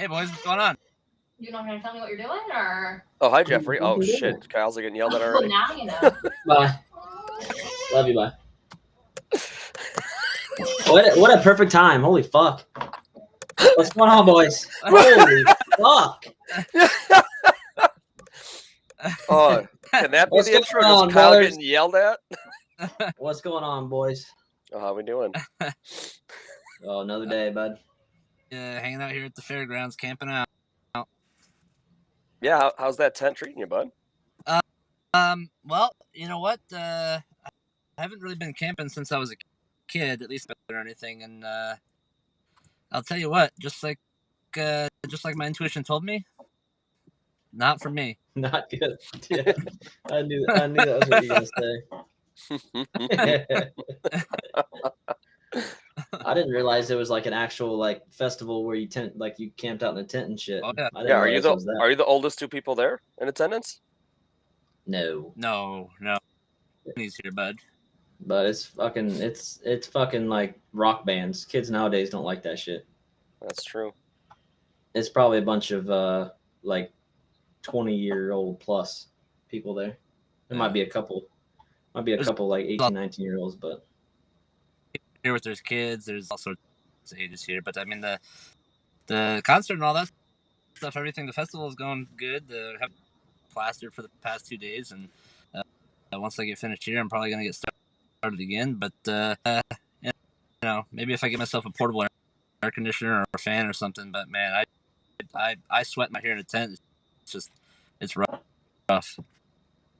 Hey, boys, what's going on? You're not going to tell me what you're doing, or? Oh, hi, Jeffrey. Oh, shit. Kyle's getting yelled at already. Well, now you know. Bye. Love you, bye. What a perfect time. Holy fuck. What's going on, boys? Holy fuck. Oh, can that be What's the intro? going on, Just Kyle brothers? getting yelled at? What's going on, boys? Oh, how we doing? Oh, another day, bud. Hanging out here at the fairgrounds, camping out. Yeah, how's that tent treating you, bud? Well, you know what? I haven't really been camping since I was a kid, at least or anything. And I'll tell you what, just like my intuition told me, not for me. Not good. Yeah. I knew that was what you were gonna say. I didn't realize it was like an actual like festival where you camped out in a tent and shit. Oh, yeah. I didn't Yeah, are realize you it was that. are you the oldest two people there in attendance? No. No. He's here, bud. But it's fucking like rock bands. Kids nowadays don't like that shit. That's true. It's probably a bunch of like 20-year-old plus people there. There might be a couple. There's Like 18, 19-year-olds, but here with there's kids, there's all sorts of ages here. But I mean the concert and all that stuff, everything, the festival is going good. Have plastered for the past 2 days, and once I get finished here, I'm probably gonna get started again. But you know, maybe if I get myself a portable air conditioner or a fan or something. But man, I sweat my here in a tent. It's rough.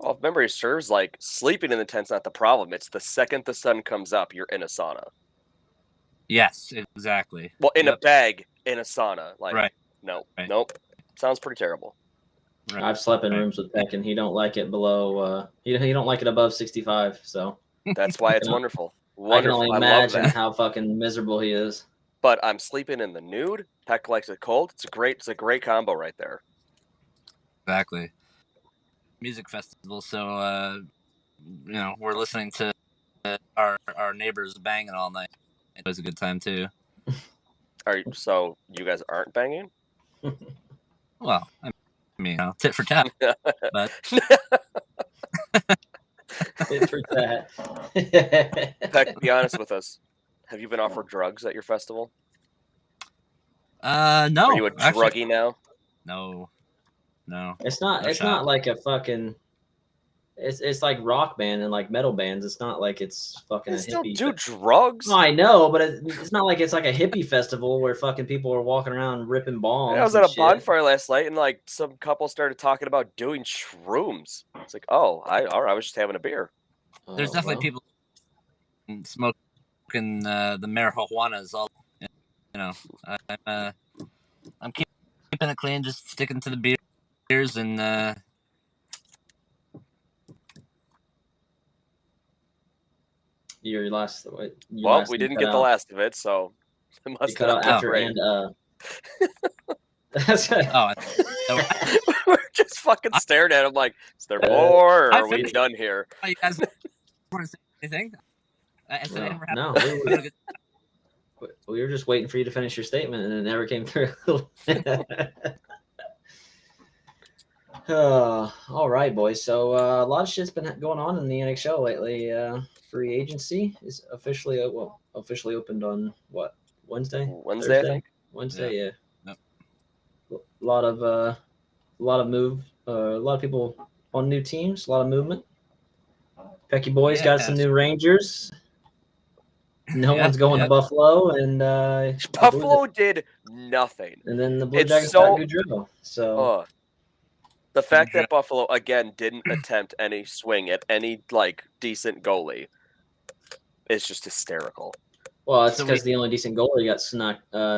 Well, if memory serves, like sleeping in the tent's not the problem. It's the second the sun comes up, you're in a sauna. Yes, exactly. Well, in a bag in a sauna. Like, right. Nope. Sounds pretty terrible. Right. I've slept in rooms with Peck, and he don't like it below. He don't like it above 65. So that's why it's wonderful. I can only imagine how fucking miserable he is. But I'm sleeping in the nude. Peck likes it cold. It's a great combo right there. Exactly. Music festival, so you know, we're listening to our neighbors banging all night. It was a good time too. So you guys aren't banging? Well, I mean, you know, tit for tat. But tit for tat. Peck, be honest with us. Have you been offered drugs at your festival? No. Are you a druggie now? No. It's not like a fucking. It's like rock band and like metal bands. It's not like it's fucking they a still hippie. Do drugs? No, I know, but it's not like it's like a hippie festival where fucking people are walking around ripping bombs. I was at a bonfire last night, and like some couple started talking about doing shrooms. It's like, all right, I was just having a beer. There's definitely people smoking the marijuanas. All you know, I'm keeping it clean, just sticking to the beers and. Your last. Well, we didn't get the last of it, so it must cut out after great. And we're just fucking staring at him like, is there more, or are we done here? You guys want to say anything? No, we were just waiting for you to finish your statement, and it never came through. All right, boys. So a lot of shit's been going on in the NHL lately. Free agency is officially opened on what, Wednesday? Thursday? I think. Wednesday, yeah. Yep. A lot of people on new teams. A lot of movement. Pecky boys got some new Rangers. No one's going to Buffalo, and Buffalo did nothing. And then the Blue Jackets got Goudreau. So the fact that Buffalo again didn't attempt any swing at any like decent goalie is just hysterical. Well, it's because the only decent goalie got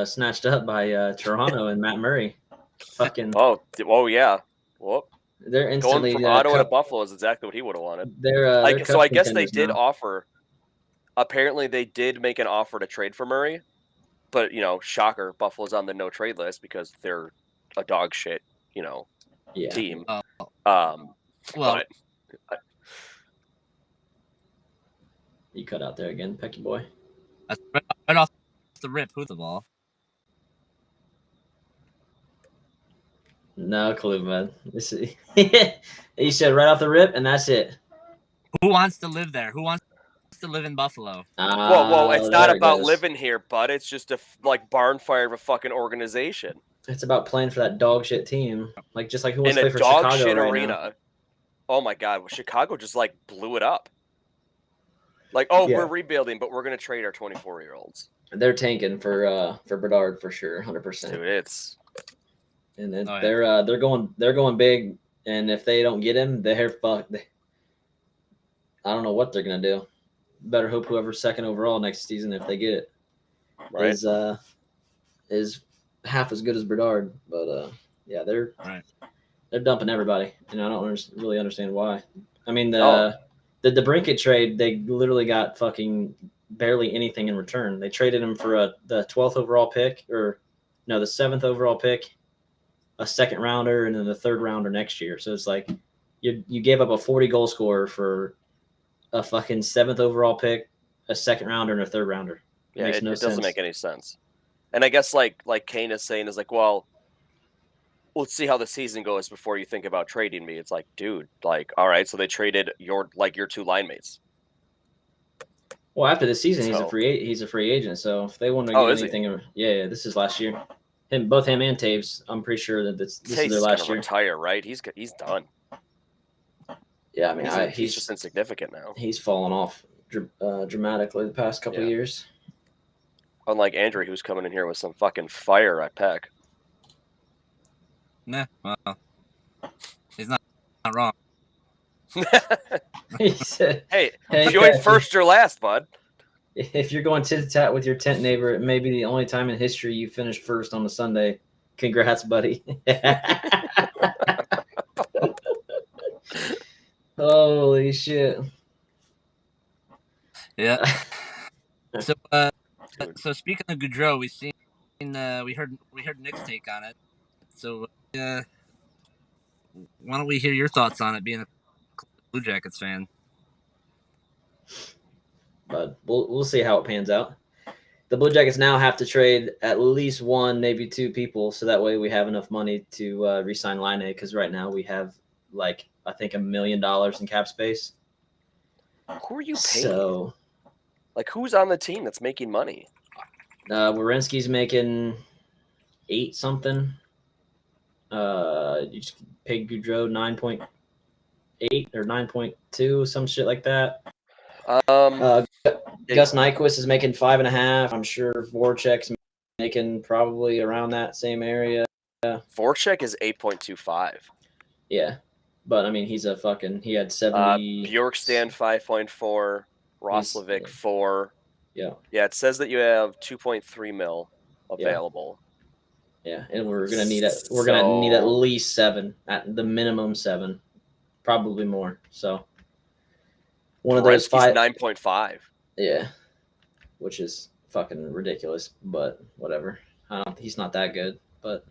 snatched up by Toronto and Matt Murray. Fucking. Oh yeah. Whoop. They're instantly going from Ottawa to Buffalo is exactly what he would have wanted. So I guess they did offer. Apparently, they did make an offer to trade for Murray, but shocker, Buffalo's on the no trade list because they're a dog shit, team. But you cut out there again, Pecky boy. Right off the rip, who's the ball? No clue, man. This is, you said right off the rip, and that's it. Who wants to live there? Who wants to live in Buffalo? Whoa! It's not there it about goes. living here, bud. It's just a like barn fire of a fucking organization It's about playing for that dog shit team. Like just like who wants in to a play for dog Chicago shit right arena. now? Oh my god! Well, Chicago just like blew it up. Like, oh, Yeah. we're rebuilding, but we're gonna trade our 24-year-olds. They're tanking for Bedard for sure, 100%. Dude, it's And then Oh, yeah. they're going big, and if they don't get him, they're fucked. I don't know what they're gonna do. Better hope whoever's second overall next season, if they get it, right. is half as good as Bedard. But yeah, they're dumping everybody, and I don't really understand why. I mean the Brinkett trade, they literally got fucking barely anything in return. They traded him for the 12th overall pick, or no, the 7th overall pick, a second rounder, and then the third rounder next year. So it's like you gave up a 40 goal scorer for a fucking 7th overall pick, a second rounder, and a third rounder. It doesn't make any sense. And I guess like Kane is saying is like, well, let's see how the season goes before you think about trading me. It's like, dude, like, all right, so they traded your two line mates. Well, after the season, he's a free agent. So if they want to get anything, yeah, this is last year. Both him and Taves, I'm pretty sure that this is their last year. Retire, right? He's done. Yeah, I mean, he's just insignificant now. He's fallen off dramatically the past couple of years. Unlike Andrew, who's coming in here with some fucking fire at Peck. Nah, well, he's not wrong. He said, hey, you ain't first or last, bud. If you're going tit-tat with your tent neighbor, it may be the only time in history you finished first on a Sunday. Congrats, buddy. Holy shit. Yeah. So speaking of Gaudreau, we heard Nick's take on it. So why don't we hear your thoughts on it, being a Blue Jackets fan? But we'll see how it pans out. The Blue Jackets now have to trade at least one, maybe two people, so that way we have enough money to re-sign Line A, because right now we have like I think $1 million in cap space. Who are you paying? So, like, who's on the team that's making money? Werenski's making 8 something. You just paid Gaudreau 9.8 or 9.2, some shit like that. Gus Nyquist is making 5.5. I'm sure Voracek's making probably around that same area. Voracek is 8.25. Yeah, but I mean, he had 70. Bjorkstrand 5.4. Roslovic 4. Yeah. Yeah, it says that you have 2.3 mil available. Yeah, and we're gonna need at least 7, at the minimum 7, probably more. So one of those 5. 9.5. Yeah, which is fucking ridiculous, but whatever. He's not that good, but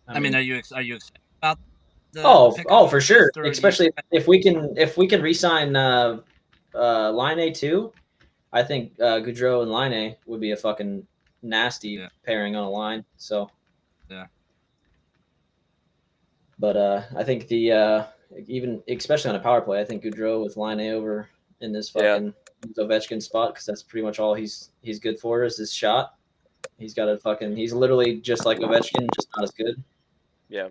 I mean, are you excited about the oh for sure, especially if we can re-sign Line A too. I think Gaudreau and Line A would be a fucking nasty pairing on a line. So yeah, but I think the even especially on a power play, I think Gaudreau with Line A over in this fucking Ovechkin spot, because that's pretty much all he's good for is his shot. He's literally just like Ovechkin, just not as good. Yeah.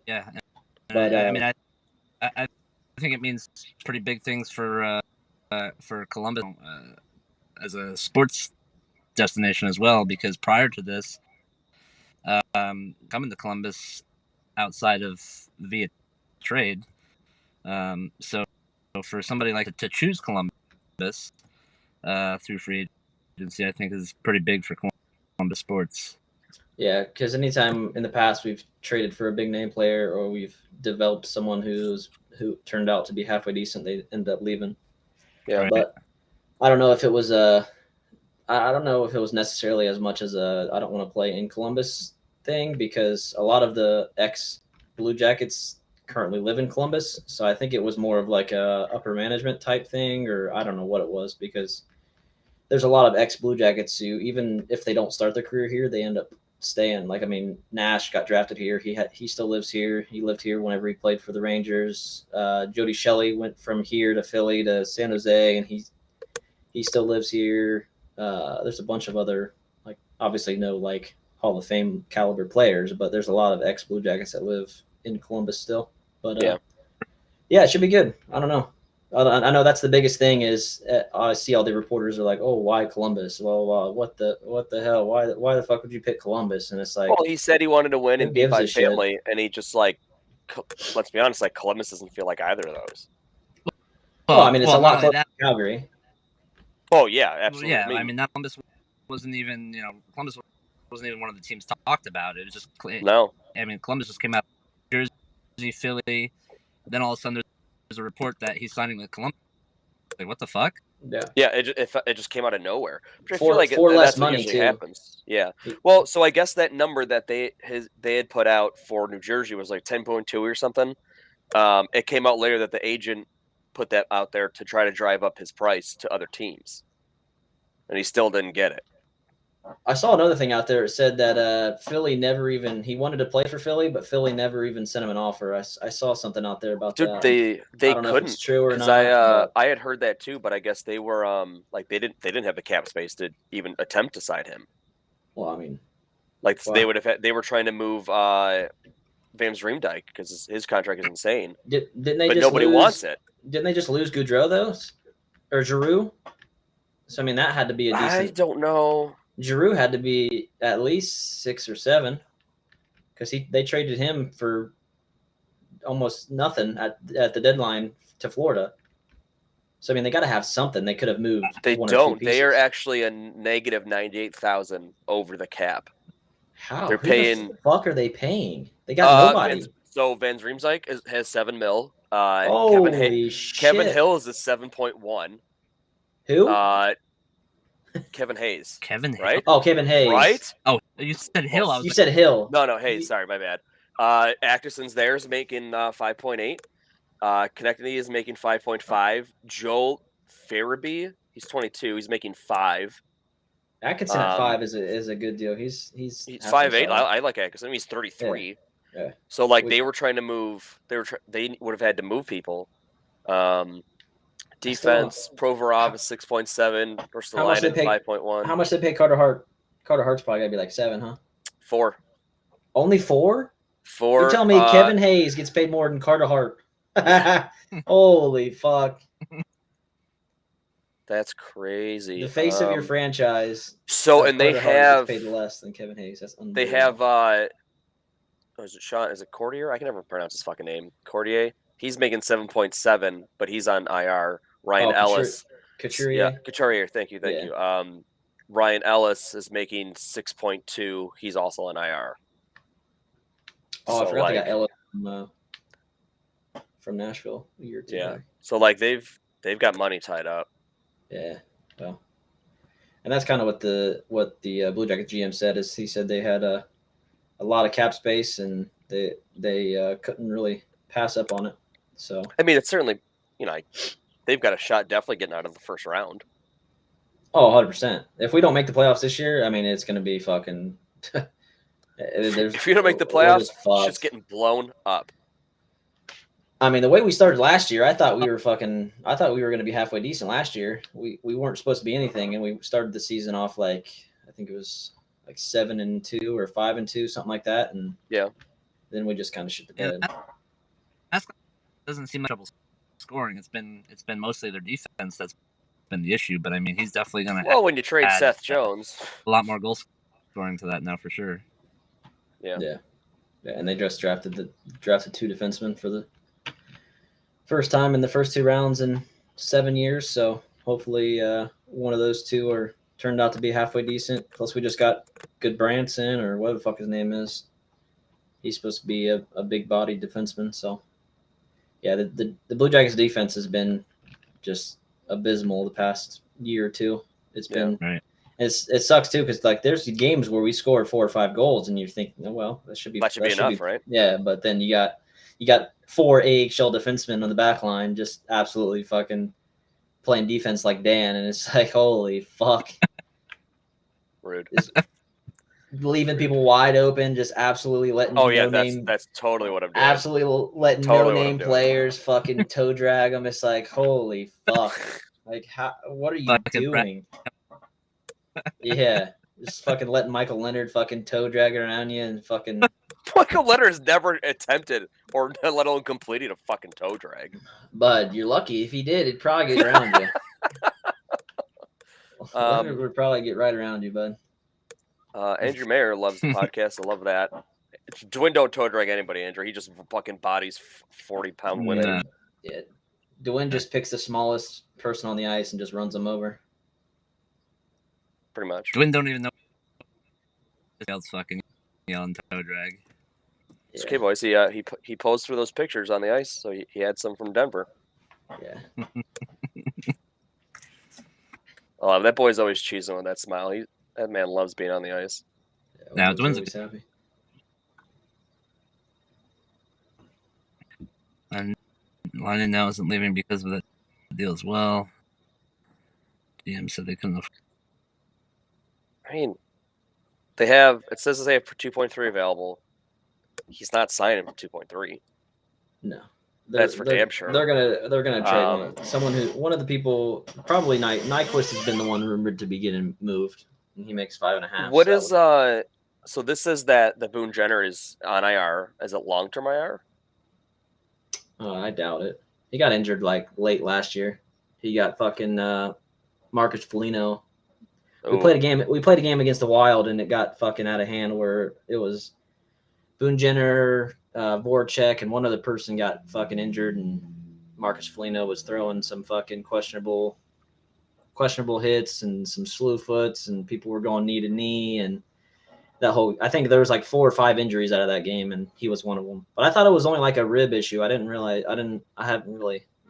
But I mean, I think it means pretty big things for Columbus as a sports destination as well, because prior to this, coming to Columbus outside of via trade, so for somebody like to choose Columbus through free agency, I think is pretty big for Columbus sports. Yeah, because anytime in the past we've traded for a big name player, or we've developed someone who turned out to be halfway decent, they end up leaving. Yeah, right. But I don't know if it was I don't know if it was necessarily as much as I don't want to play in Columbus thing, because a lot of the ex Blue Jackets currently live in Columbus. So I think it was more of like a upper management type thing, or I don't know what it was, because there's a lot of ex Blue Jackets who, even if they don't start their career here, they end up staying. Like, I mean, Nash got drafted here. He still lives here. He lived here whenever he played for the Rangers. Jody Shelley went from here to Philly to San Jose, and he still lives here. There's a bunch of other, like, obviously no like Hall of Fame caliber players, but there's a lot of ex Blue Jackets that live in Columbus still. But yeah, it should be good. I don't know. I know that's the biggest thing is I see all the reporters are like, oh, why Columbus? Well, what the hell? Why the fuck would you pick Columbus? And it's like, well, he said he wanted to win and be gives by a shit? family, and he just like, let's be honest, like Columbus doesn't feel like either of those. Well, I mean, it's a lot not closer only to Calgary. Oh yeah, absolutely. Yeah, I mean, that Columbus wasn't even one of the teams talked about. It was just no. I mean, Columbus just came out of Jersey, Philly. Then all of a sudden, there's a report that he's signing with Columbus. Like, what the fuck? Yeah, it just came out of nowhere. Which I For feel like less that's money what usually too. happens. Yeah. Well, so I guess that number that they had put out for New Jersey was like 10.2 or something. It came out later that the agent put that out there to try to drive up his price to other teams, and he still didn't get it. I saw another thing out there. It said that Philly he wanted to play for Philly, but Philly never even sent him an offer. I saw something out there about that. Dude, they I don't know couldn't. if it's true or not. I had heard that too, but I guess they were like they didn't have the cap space to even attempt to sign him. Well, I mean, like they were trying to move Van Riemdijk because his contract is insane. Didn't they? But just nobody wants it. Didn't they just lose Goudreau though, or Giroux? So I mean, that had to be a decent. I don't know. Giroux had to be at least 6 or 7 because they traded him for almost nothing at the deadline to Florida. So I mean, they got to have something. They could have moved. They one don't. Or two They are pieces. actually a negative 98,000 over the cap. How? They're paying. Who the fuck are they paying? They got nobody. So Van Riemsdyk has 7 mil. Holy shit! Kevin Hill is a 7.1. Who? Kevin Hayes. Kevin Hayes. Right? Oh, Kevin Hayes. Right? Oh, you said Hill. You said Hill. No, Hayes. Sorry, my bad. Acterson's there is making 5.8. Connectney is making 5.5. Joel Farabee, he's 22. He's making 5. Atkinson at 5 is a good deal. He's 5'8". I like Atkinson. He's 33. Yeah. So like they were trying to move. They would have had to move people. Defense, Provorov is 6.7. Ristolainen 5.1. How much they pay Carter Hart? Carter Hart's probably gotta be like 7, huh? 4. Only 4? 4. You're telling me Kevin Hayes gets paid more than Carter Hart? Holy fuck! That's crazy. The face of your franchise. So and they have paid less than Kevin Hayes. That's unbelievable. They have is it Sean? Is it Courtier? I can never pronounce his fucking name. Courtier. He's making 7.7, but he's on IR. Ryan Ellis. Couturier. Yeah, Couturier. Thank you. Ryan Ellis is making 6.2. He's also on IR. Oh, I forgot they got Ellis from Nashville a year or two back. So like they've got money tied up. Yeah. Well, and that's kind of what the Blue Jackets GM said. Is he said they had a lot of cap space and they couldn't really pass up on it. So I mean, it's certainly they've got a shot definitely getting out of the first round. Oh, 100%. If we don't make the playoffs this year, I mean, it's going to be fucking. If you don't make the playoffs, shit's getting blown up. I mean, the way we started last year, I thought we were going to be halfway decent last year. We weren't supposed to be anything, and we started the season off like I think it was like 7-2 or 5-2, something like that, and then we just kind of shit the bed. That doesn't seem much trouble scoring. It's been mostly their defense that's been the issue, but I mean, he's definitely going to. Well, when you trade Seth Jones, a lot more goal scoring to that now for sure. Yeah, and they just drafted 2 defensemen for the first time in the first 2 rounds in 7 years. So hopefully one of those 2 turned out to be halfway decent. Plus we just got good Branson or whatever the fuck his name is. He's supposed to be a big bodied defenseman. So yeah, the Blue Jackets defense has been just abysmal the past year or 2. It's been right. It sucks too because like there's games where we score 4 or 5 goals and you think, oh, well, that should be enough, right? Yeah, but then you got 4 AHL defensemen on the back line just absolutely fucking playing defense like Dan, and it's like, holy fuck. Rude. leaving people wide open, just absolutely letting that's totally what I'm doing. Absolutely letting no-name players fucking toe drag them. It's like, holy fuck. Like, what are you doing? Yeah. Just fucking letting Michael Leonard fucking toe drag around you and fucking... Michael Leonard has never attempted or let alone completed a fucking toe drag. Bud, you're lucky. If he did, it'd probably get around you. Leonard would probably get right around you, bud. Andrew Mayer loves the podcast. I love that. Dwayne don't toe drag anybody, Andrew. He just fucking bodies 40-pound women. Yeah. Dwayne just picks the smallest person on the ice and just runs them over. Pretty much. Dwayne don't even know else fucking yelling toe drag. It's okay, boys. He posed for those pictures on the ice, so he had some from Denver. Yeah. Oh, that boy's always cheesing with that smile. That man loves being on the ice. Yeah, now Dwayne's happy. And Lyman now isn't leaving because of that deal as well. DM said they couldn't. I mean, it says they have for 2.3 available. He's not signing for 2.3. No, that's for damn sure. They're gonna trade one of the people. Probably Nyquist has been the one rumored to be getting moved, and he makes 5.5. What is So this says that the Boone Jenner is on IR. Is it long-term IR? I doubt it. He got injured like late last year. He got fucking Marcus Foligno. We played a game against the Wild, and it got fucking out of hand where it was Boone Jenner, Voracek, and one other person got fucking injured, and Marcus Foligno was throwing some fucking questionable hits and some slew foots, and people were going knee to knee, and I think there was like 4 or 5 injuries out of that game, and he was one of them. But I thought it was only like a rib issue. I haven't really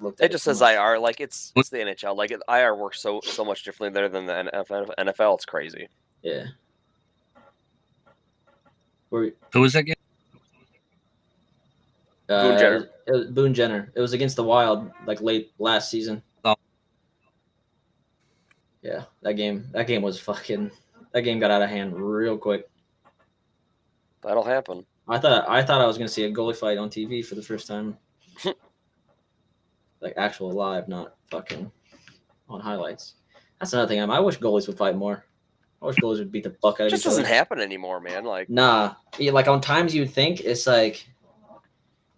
looked at it. It just says IR, like it's the NHL. Like IR works so much differently there than the NFL. It's crazy. Yeah. Who was that game? Boone Jenner. Boone Jenner. It was against the Wild, like late last season. Oh. Yeah, that game was fucking. That game got out of hand real quick. That'll happen. I thought I was gonna see a goalie fight on TV for the first time. Like actual live, not fucking on highlights. That's another thing. I wish goalies would fight more. I wish goalies would beat the fuck out of each other. It just doesn't happen anymore, man. Like nah, yeah, like on times you'd think it's like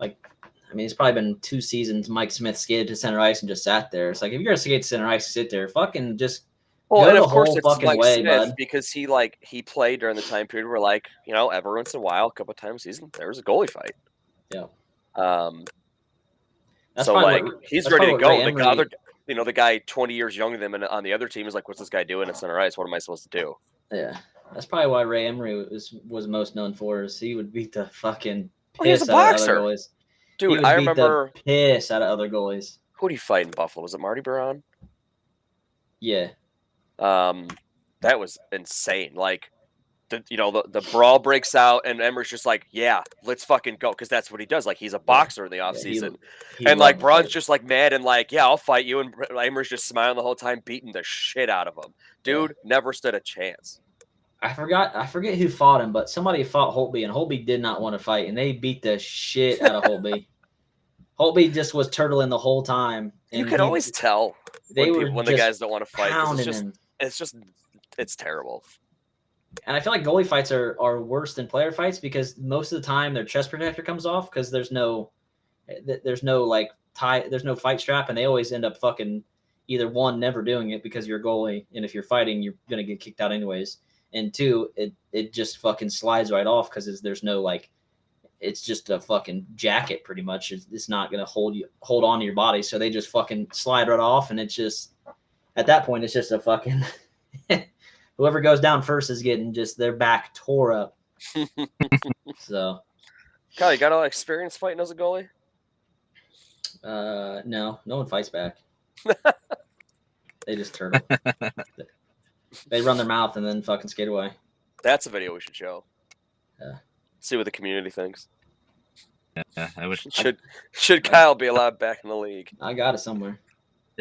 I mean, it's probably been 2 seasons. Mike Smith skated to center ice and just sat there. It's like if you're gonna skate to center ice, sit there, fucking just. Well, and of course it's Mike Smith because he played during the time period where every once in a while, a couple of times a season, there was a goalie fight. Yeah. He's ready to go. The guy 20 years younger than him on the other team is like, what's this guy doing at center ice? What am I supposed to do? Yeah. That's probably why Ray Emery was most known for is he would beat the fucking piss he was a boxer. Out of other goalies. Dude, I remember the piss out of other goalies. Who did he fight in Buffalo? Was it Marty Baron? Yeah. That was insane. Like, the brawl breaks out, and Emery's just like, yeah, let's fucking go, because that's what he does. Like, he's a boxer in the offseason. And like Braun's just like mad and like, yeah, I'll fight you, and Emery's just smiling the whole time, beating the shit out of him. Dude never stood a chance. I forget who fought him, but somebody fought Holtby, and Holtby did not want to fight, and they beat the shit out of Holtby. Holtby just was turtling the whole time. You can always tell when the guys don't want to fight. It's terrible. And I feel like goalie fights are worse than player fights because most of the time their chest protector comes off because there's no fight strap, and they always end up fucking either one never doing it because you're a goalie, and if you're fighting you're gonna get kicked out anyways, and 2 it just fucking slides right off because there's no it's just a fucking jacket pretty much. It's not gonna hold on to your body, so they just fucking slide right off, and it's just at that point it's just a fucking whoever goes down first is getting just their back tore up. So, Kyle, you got all experience fighting as a goalie? No one fights back. They just turtle. They run their mouth and then fucking skate away. That's a video we should show. Yeah. See what the community thinks. Yeah, I wish. Should Kyle be allowed back in the league? I got it somewhere.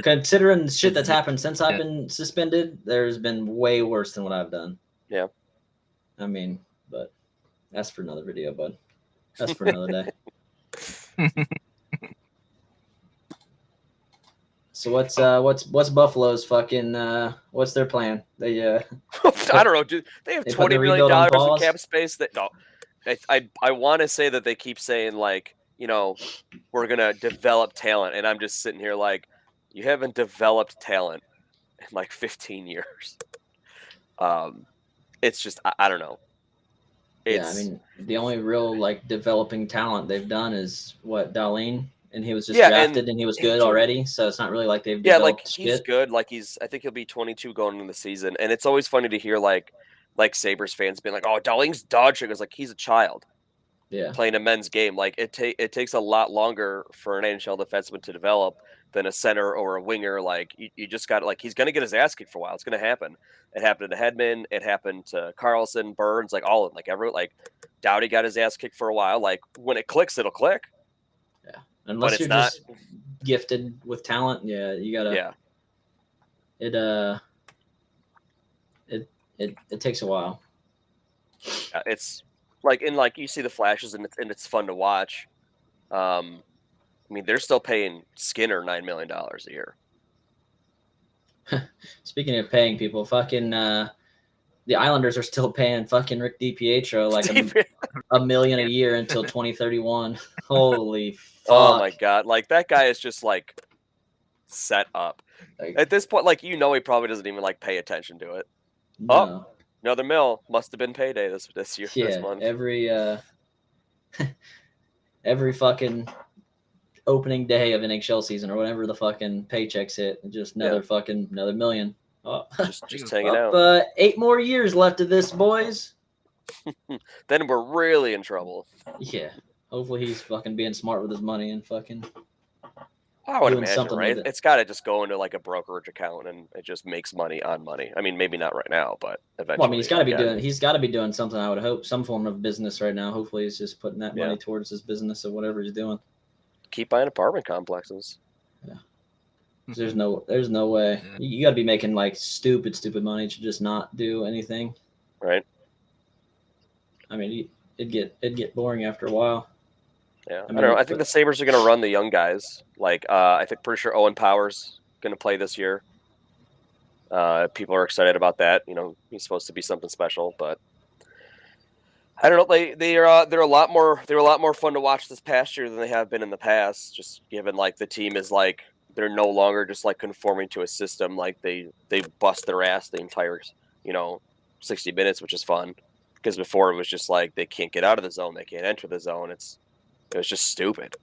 Considering the shit that's happened since I've been suspended, there's been way worse than what I've done. Yeah. I mean, but that's for another video, bud. That's for another day. So what's Buffalo's fucking what's their plan? They I don't know, dude. They have $20 million in cap space. That no, I want to say that they keep saying like, you know, we're gonna develop talent, and I'm just sitting here like, you haven't developed talent in like 15 years. It's just I don't know. I mean, the only real like developing talent they've done is what, Darlene, and he was just drafted and he was good already. So it's not really like they've developed he's good. Like I think he'll be 22 going into the season, and it's always funny to hear like Sabres fans being like, "Oh, Darlene's dog shit." It's like he's a child, playing a men's game. Like it takes a lot longer for an NHL defenseman to develop than a center or a winger. Like you just got like he's gonna get his ass kicked for a while. It's gonna happen. It happened to Hedman. It happened to Carlson, Burns, like all of like everyone. Like Doughty got his ass kicked for a while. Like when it clicks, it'll click. Yeah, unless you're just gifted with talent. Yeah, you gotta. Yeah. It takes a while. It's like you see the flashes and it's fun to watch. I mean, they're still paying Skinner $9 million a year. Speaking of paying people, fucking the Islanders are still paying fucking Rick DiPietro like $1 million a year until 2031. Holy fuck. Oh my god. Like that guy is just like set up. Like, at this point, like he probably doesn't even like pay attention to it. No. Oh, another mill. Must have been payday this year. Yeah, this month. Every fucking opening day of NHL season or whatever the fucking paychecks hit, just another million. Oh, just hanging out. 8 more years left of this, boys. Then we're really in trouble. Yeah. Hopefully he's fucking being smart with his money and fucking. I would imagine, right? It's got to just go into like a brokerage account and it just makes money on money. I mean, maybe not right now, but eventually. Well, I mean, he's got to be doing something. I would hope some form of business right now. Hopefully, he's just putting that money towards his business or whatever he's doing. Keep buying apartment complexes. Yeah. There's no way. You got to be making like stupid money to just not do anything. Right. I mean, it'd get boring after a while. Yeah, I don't know. I think the Sabres are going to run the young guys. Like, I think pretty sure Owen Power's going to play this year. People are excited about that. You know, he's supposed to be something special, but I don't know. They're a lot more fun to watch this past year than they have been in the past. Just given like the team is like they're no longer just like conforming to a system. Like they bust their ass the entire 60 minutes, which is fun. Because before it was just like they can't get out of the zone, they can't enter the zone. It was just stupid.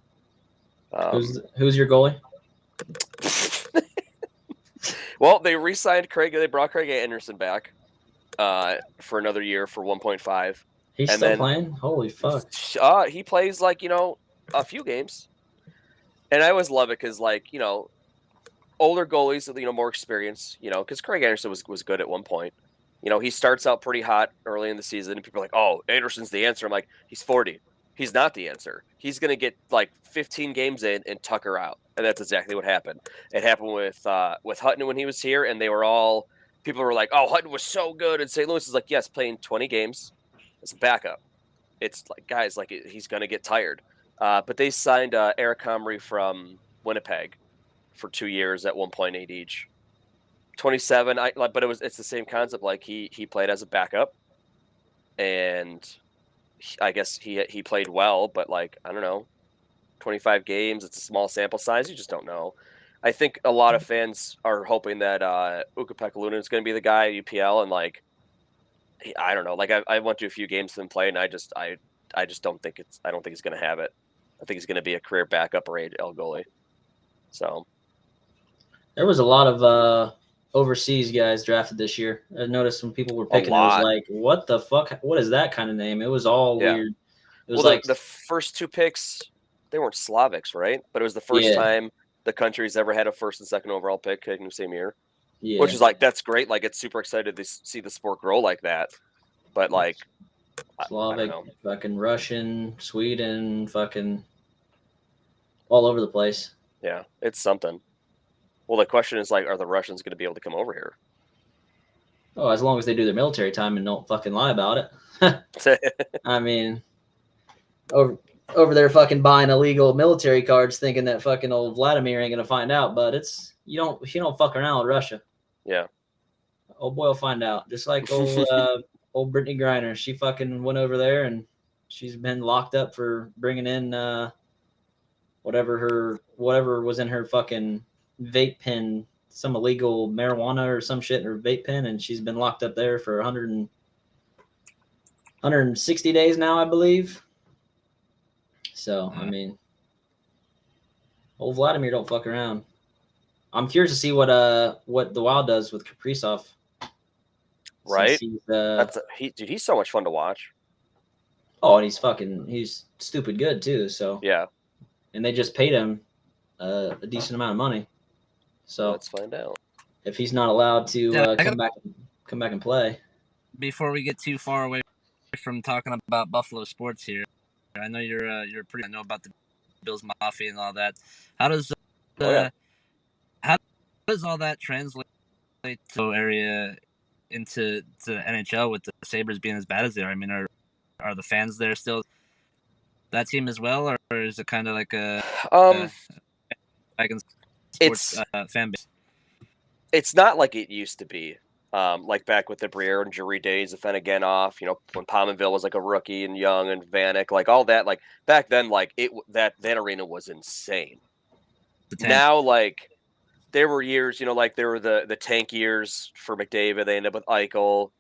Who's your goalie? Well, they re-signed Craig. They brought Craig Anderson back for another year for 1.5. He's still playing? Holy fuck! He plays like a few games, and I always love it because older goalies, more experience. Because Craig Anderson was good at one point. He starts out pretty hot early in the season, and people are like, "Oh, Anderson's the answer." I'm like, he's 40. He's not the answer. He's going to get like 15 games in and tucker out. And that's exactly what happened. It happened with Hutton when he was here, and people were like, "Oh, Hutton was so good." And St. Louis is like, yes, playing 20 games as a backup. It's like, guys, like he's going to get tired. But they signed Eric Comrie from Winnipeg for 2 years at 1.8 each. 27. But it's the same concept. Like he played as a backup, and I guess he played well, but like, I don't know, 25 games, it's a small sample size. You just don't know. I think a lot of fans are hoping that Ukko-Pekka is going to be the guy at UPL, and like, I don't know. Like I went to a few games with him play, and I just don't think he's going to have it. I think he's going to be a career backup or AHL goalie. So there was a lot of overseas guys drafted this year. I noticed when people were picking, it was like, what the fuck? What is that kind of name? It was all weird. It was like the first 2 picks, they weren't Slavics, right? But it was the first time the country's ever had a first and second overall pick in the same year. Yeah. Which is like, that's great. Like, it's super excited to see the sport grow like that. But like, Slavic, fucking Russian, Sweden, fucking all over the place. Yeah, it's something. Well, the question is, like, are the Russians going to be able to come over here? Oh, as long as they do their military time and don't fucking lie about it. I mean, over there fucking buying illegal military cards, thinking that fucking old Vladimir ain't gonna find out. But you don't fuck around with Russia. Yeah. Old boy will find out. Just like old Brittany Griner, she fucking went over there and she's been locked up for bringing in whatever was in her fucking vape pen, some illegal marijuana or some shit in her vape pen, and she's been locked up there for 160 days now, I believe. So, I mean, old Vladimir don't fuck around. I'm curious to see what the Wild does with Kaprizov. Right? He's so much fun to watch. Oh, and he's stupid good too. So yeah, and they just paid him a decent amount of money. So let's find out if he's not allowed to come back and play. Before we get too far away from talking about Buffalo sports here, I know you're I know about the Bills Mafia and all that. How does how does all that translate to area into NHL with the Sabres being as bad as they are? I mean, are the fans there still that team as well, or is it kind of like a sports fan base? It's not like it used to be. Like back with the Briere and Jury days of Fenagenoff, when Pominville was like a rookie and young and Vanek, like all that, like back then, like that arena was insane. Now, like there were years, like there were the tank years for McDavid. They ended up with Eichel.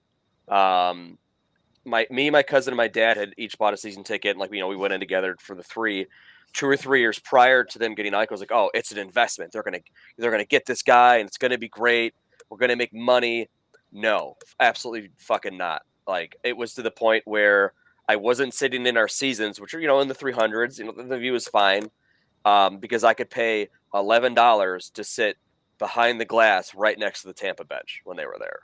My cousin, and my dad had each bought a season ticket, and we went in together for the 2 or 3 years prior to them getting Eichel. It was like, oh, it's an investment. They're gonna get this guy, and it's gonna be great. We're gonna make money. No, absolutely fucking not. Like it was to the point where I wasn't sitting in our seasons, which are in the 300s. The view is fine, because I could pay $11 to sit behind the glass right next to the Tampa bench when they were there.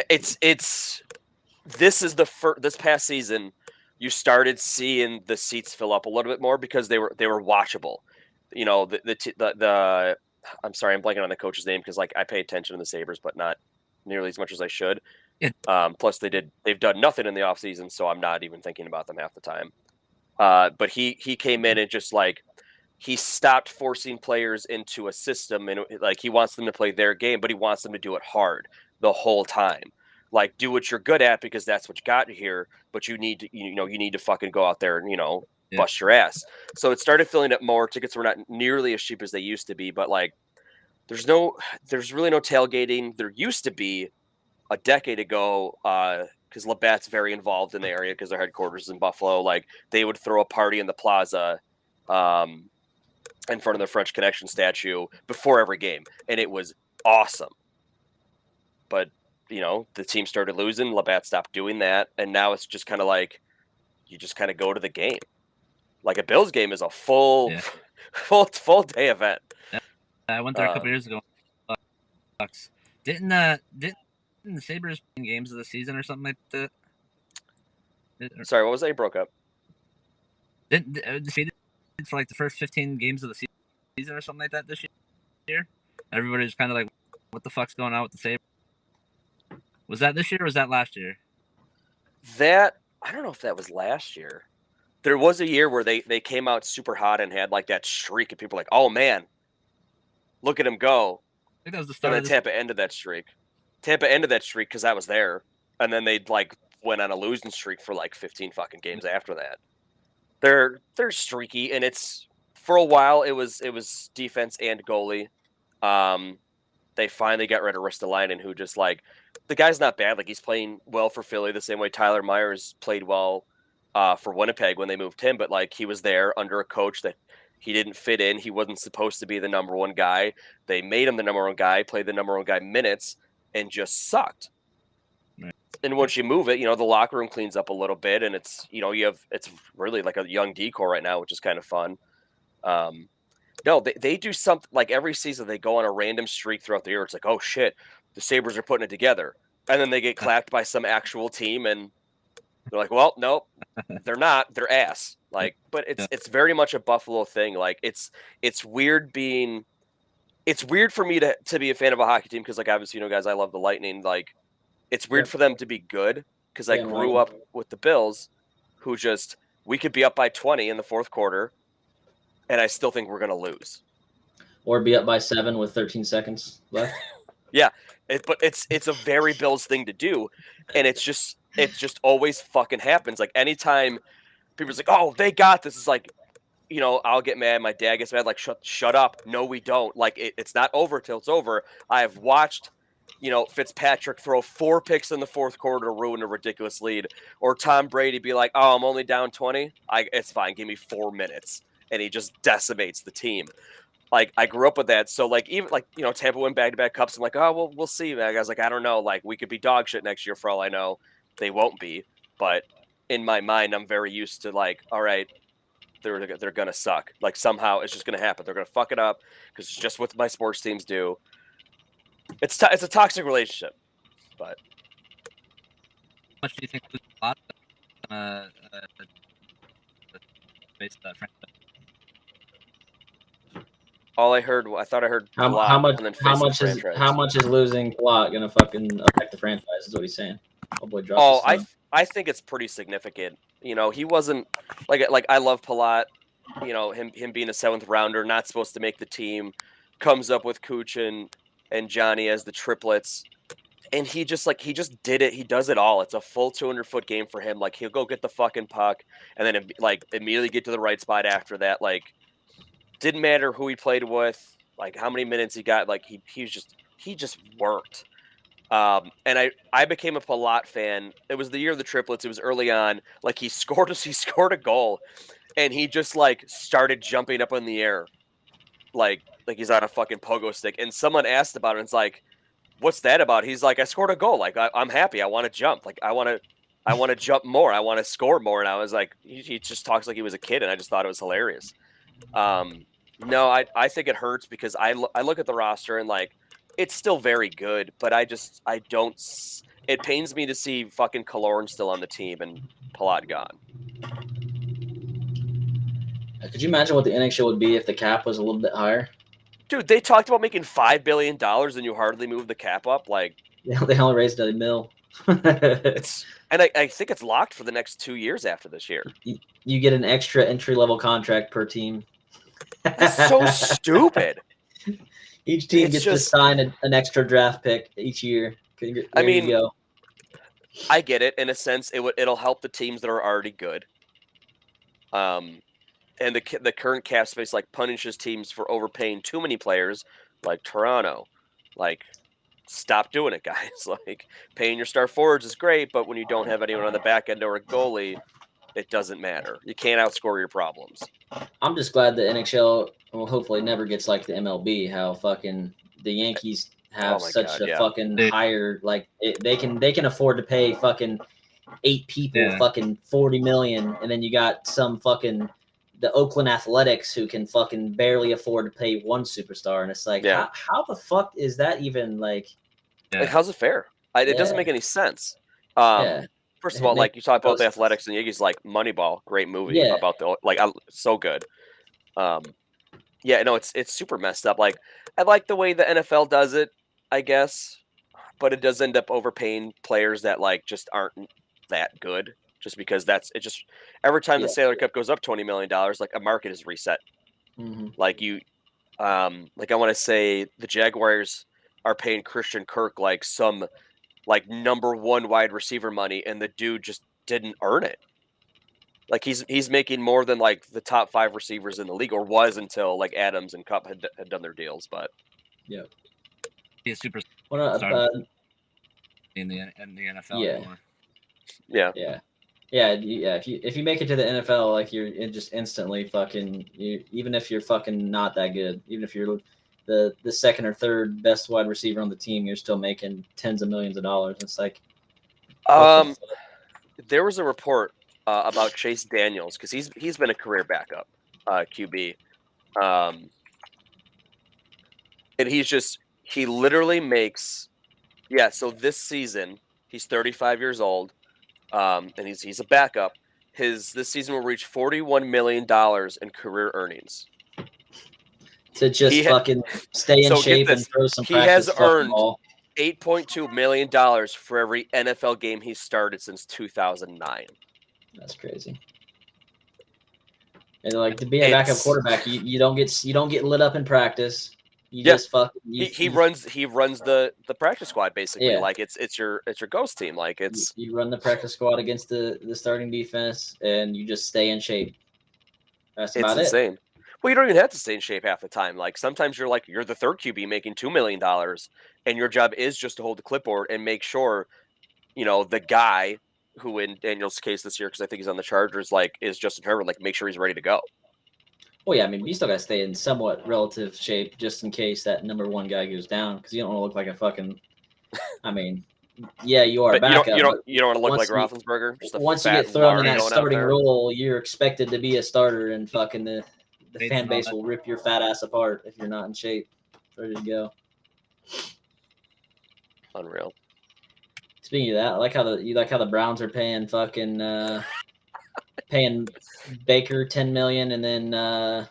This is this past season, you started seeing the seats fill up a little bit more because they were watchable. I'm sorry, I'm blanking on the coach's name because I pay attention to the Sabres, but not nearly as much as I should. Yeah. Plus they've done nothing in the offseason, so I'm not even thinking about them half the time. But he came in and just he stopped forcing players into a system, and he wants them to play their game, but he wants them to do it hard the whole time. Do what you're good at because that's what you got here, but you need to fucking go out there and bust your ass. So it started filling up more. Tickets were not nearly as cheap as they used to be, but there's really no tailgating. There used to be a decade ago, because Labatt's very involved in the area because their headquarters is in Buffalo. They would throw a party in the plaza, in front of the French Connection statue before every game, and it was awesome. But the team started losing. Labatt stopped doing that, and now it's just kind of you just kind of go to the game. A Bills game is a full day event. Yeah. I went there a couple years ago. Didn't the Sabres win games of the season or something like that? Sorry, what was that? You broke up. Didn't for the first 15 games of the season or something like that this year? Everybody was kind of like, what the fuck's going on with the Sabres? Was that this year or was that last year? I don't know if that was last year. There was a year where they came out super hot and had that streak, and people were like, oh man, look at him go. I think that was the start. And then Tampa ended that streak. Because I was there, and then they went on a losing streak for 15 fucking games after that. They're streaky, and it's for a while it was defense and goalie. They finally got rid of Ristolainen, who just the guy's not bad. He's playing well for Philly the same way Tyler Myers played well for Winnipeg when they moved him. But he was there under a coach that he didn't fit in. He wasn't supposed to be the number one guy. They made him the number one guy, played the number one guy minutes, and just sucked. Right. And once you move it, the locker room cleans up a little bit, and it's it's really a young decor right now, which is kind of fun. No, they do something every season they go on a random streak throughout the year. It's oh shit, the Sabres are putting it together. And then they get clapped by some actual team and they're well, nope, they're not. They're ass. But it's very much a Buffalo thing. It's weird it's weird for me to be a fan of a hockey team because obviously guys, I love the Lightning. It's weird for them to be good because I grew up with the Bills, who just we could be up by 20 in the fourth quarter, and I still think we're going to lose. Or be up by 7 with 13 seconds left. Yeah, but it's a very Bills thing to do, and it just always fucking happens. Like anytime people's like, "Oh, they got this," it's like, I'll get mad. My dad gets mad. Like, shut up. No, we don't. Like, it's not over till it's over. I have watched, Fitzpatrick throw 4 picks in the fourth quarter to ruin a ridiculous lead, or Tom Brady be like, "Oh, I'm only down 20. It's fine. Give me 4 minutes," and he just decimates the team. Like, I grew up with that. So, like, even, like, Tampa win back-to-back cups. I'm like, oh, well, we'll see, man. I was like, I don't know. Like, we could be dog shit next year for all I know. They won't be. But in my mind, I'm very used to, like, all right, they're going to suck. Like, somehow it's just going to happen. They're going to fuck it up because it's just what my sports teams do. It's a toxic relationship. But how much do you think a lot face that franchise? all I thought I heard how much is losing Plot gonna fucking affect the franchise? Is what he's saying. Oh boy, I think it's pretty significant. He wasn't like I love Palat. Him being a 7th rounder, not supposed to make the team, comes up with Cooch and Johnny as the triplets, and he just did it. He does it all. It's a full 200-foot game for him. Like, he'll go get the fucking puck and then immediately get to the right spot after that. Like, didn't matter who he played with, like how many minutes he got. Like, he just worked. And I became a Palat fan. It was the year of the triplets. It was early on. Like, he scored a goal, and he just started jumping up in the air, like he's on a fucking pogo stick. And someone asked about it, and it's like, "What's that about?" He's like, "I scored a goal. Like, I'm happy. I want to jump. Like, I want to jump more. I want to score more." And I was like, he just talks like he was a kid, and I just thought it was hilarious. No, I think it hurts because I look at the roster and it's still very good, but I don't. It pains me to see fucking Kaloran still on the team and Palat gone. Could you imagine what the NHL would be if the cap was a little bit higher? Dude, they talked about making $5 billion and you hardly move the cap up. Like, they only raised $1 million. And I think it's locked for the next 2 years after this year. You get an extra entry-level contract per team. That's so stupid. Each team gets to sign an extra draft pick each year. I mean, I get it. In a sense, it'll help the teams that are already good. And the current cap space punishes teams for overpaying too many players, like Toronto. Stop doing it, guys. Paying your star forwards is great, but when you don't have anyone on the back end or a goalie, it doesn't matter. You can't outscore your problems. I'm just glad the NHL hopefully never gets like the MLB, how fucking the Yankees have fucking higher, they can afford to pay fucking 8 people fucking $40 million, and then you got some fucking the Oakland Athletics who can fucking barely afford to pay 1 superstar, and it's how the fuck is that even how's it fair? It doesn't make any sense. First of all, you talk about the Athletics and Yankees, Moneyball, great movie about so good. It's super messed up. I like the way the NFL does it, I guess, but it does end up overpaying players that just aren't that good. Just because every time the Stanley Cup goes up $20 million, a market is reset. Mm-hmm. I want to say the Jaguars are paying Christian Kirk some number 1 wide receiver money, and the dude just didn't earn it. He's making more than the top 5 receivers in the league, or was until Adams and Kupp had done their deals. But he's super in the NFL anymore. If you make it to the NFL, you're just instantly fucking. Even if you're fucking not that good, even if you're the 2nd or 3rd best wide receiver on the team, you're still making tens of millions of dollars. It's there was a report about Chase Daniels because he's been a career backup QB, and he literally makes So this season he's 35 years old, and he's a backup. This season will reach $41 million in career earnings. To just fucking stay in shape and throw some practice he has earned ball. $8.2 million for every NFL game he started since 2009. That's crazy. And like to be a backup quarterback, you don't get lit up in practice. You just he runs the practice squad basically. Yeah. Like it's your ghost team. Like you run the practice squad against the starting defense, and you just stay in shape. That's about insane. it. Well, you don't even have to stay in shape half the time. Like sometimes you're the third QB making $2 million, and your job is just to hold the clipboard and make sure, the guy who in Daniel's case this year, because I think he's on the Chargers, is Justin Herbert. Like make sure he's ready to go. Well, yeah, I mean, you still got to stay in somewhat relative shape just in case that number one guy goes down, because you don't want to look like a fucking. I mean, yeah, you are backup. You don't want to look like Roethlisberger. Once you get thrown in that starting role, you're expected to be a starter, and fucking the fan base will rip your fat ass apart if you're not in shape, ready to go. Unreal. Speaking of that, I like how the Browns are paying paying Baker $10 million, and then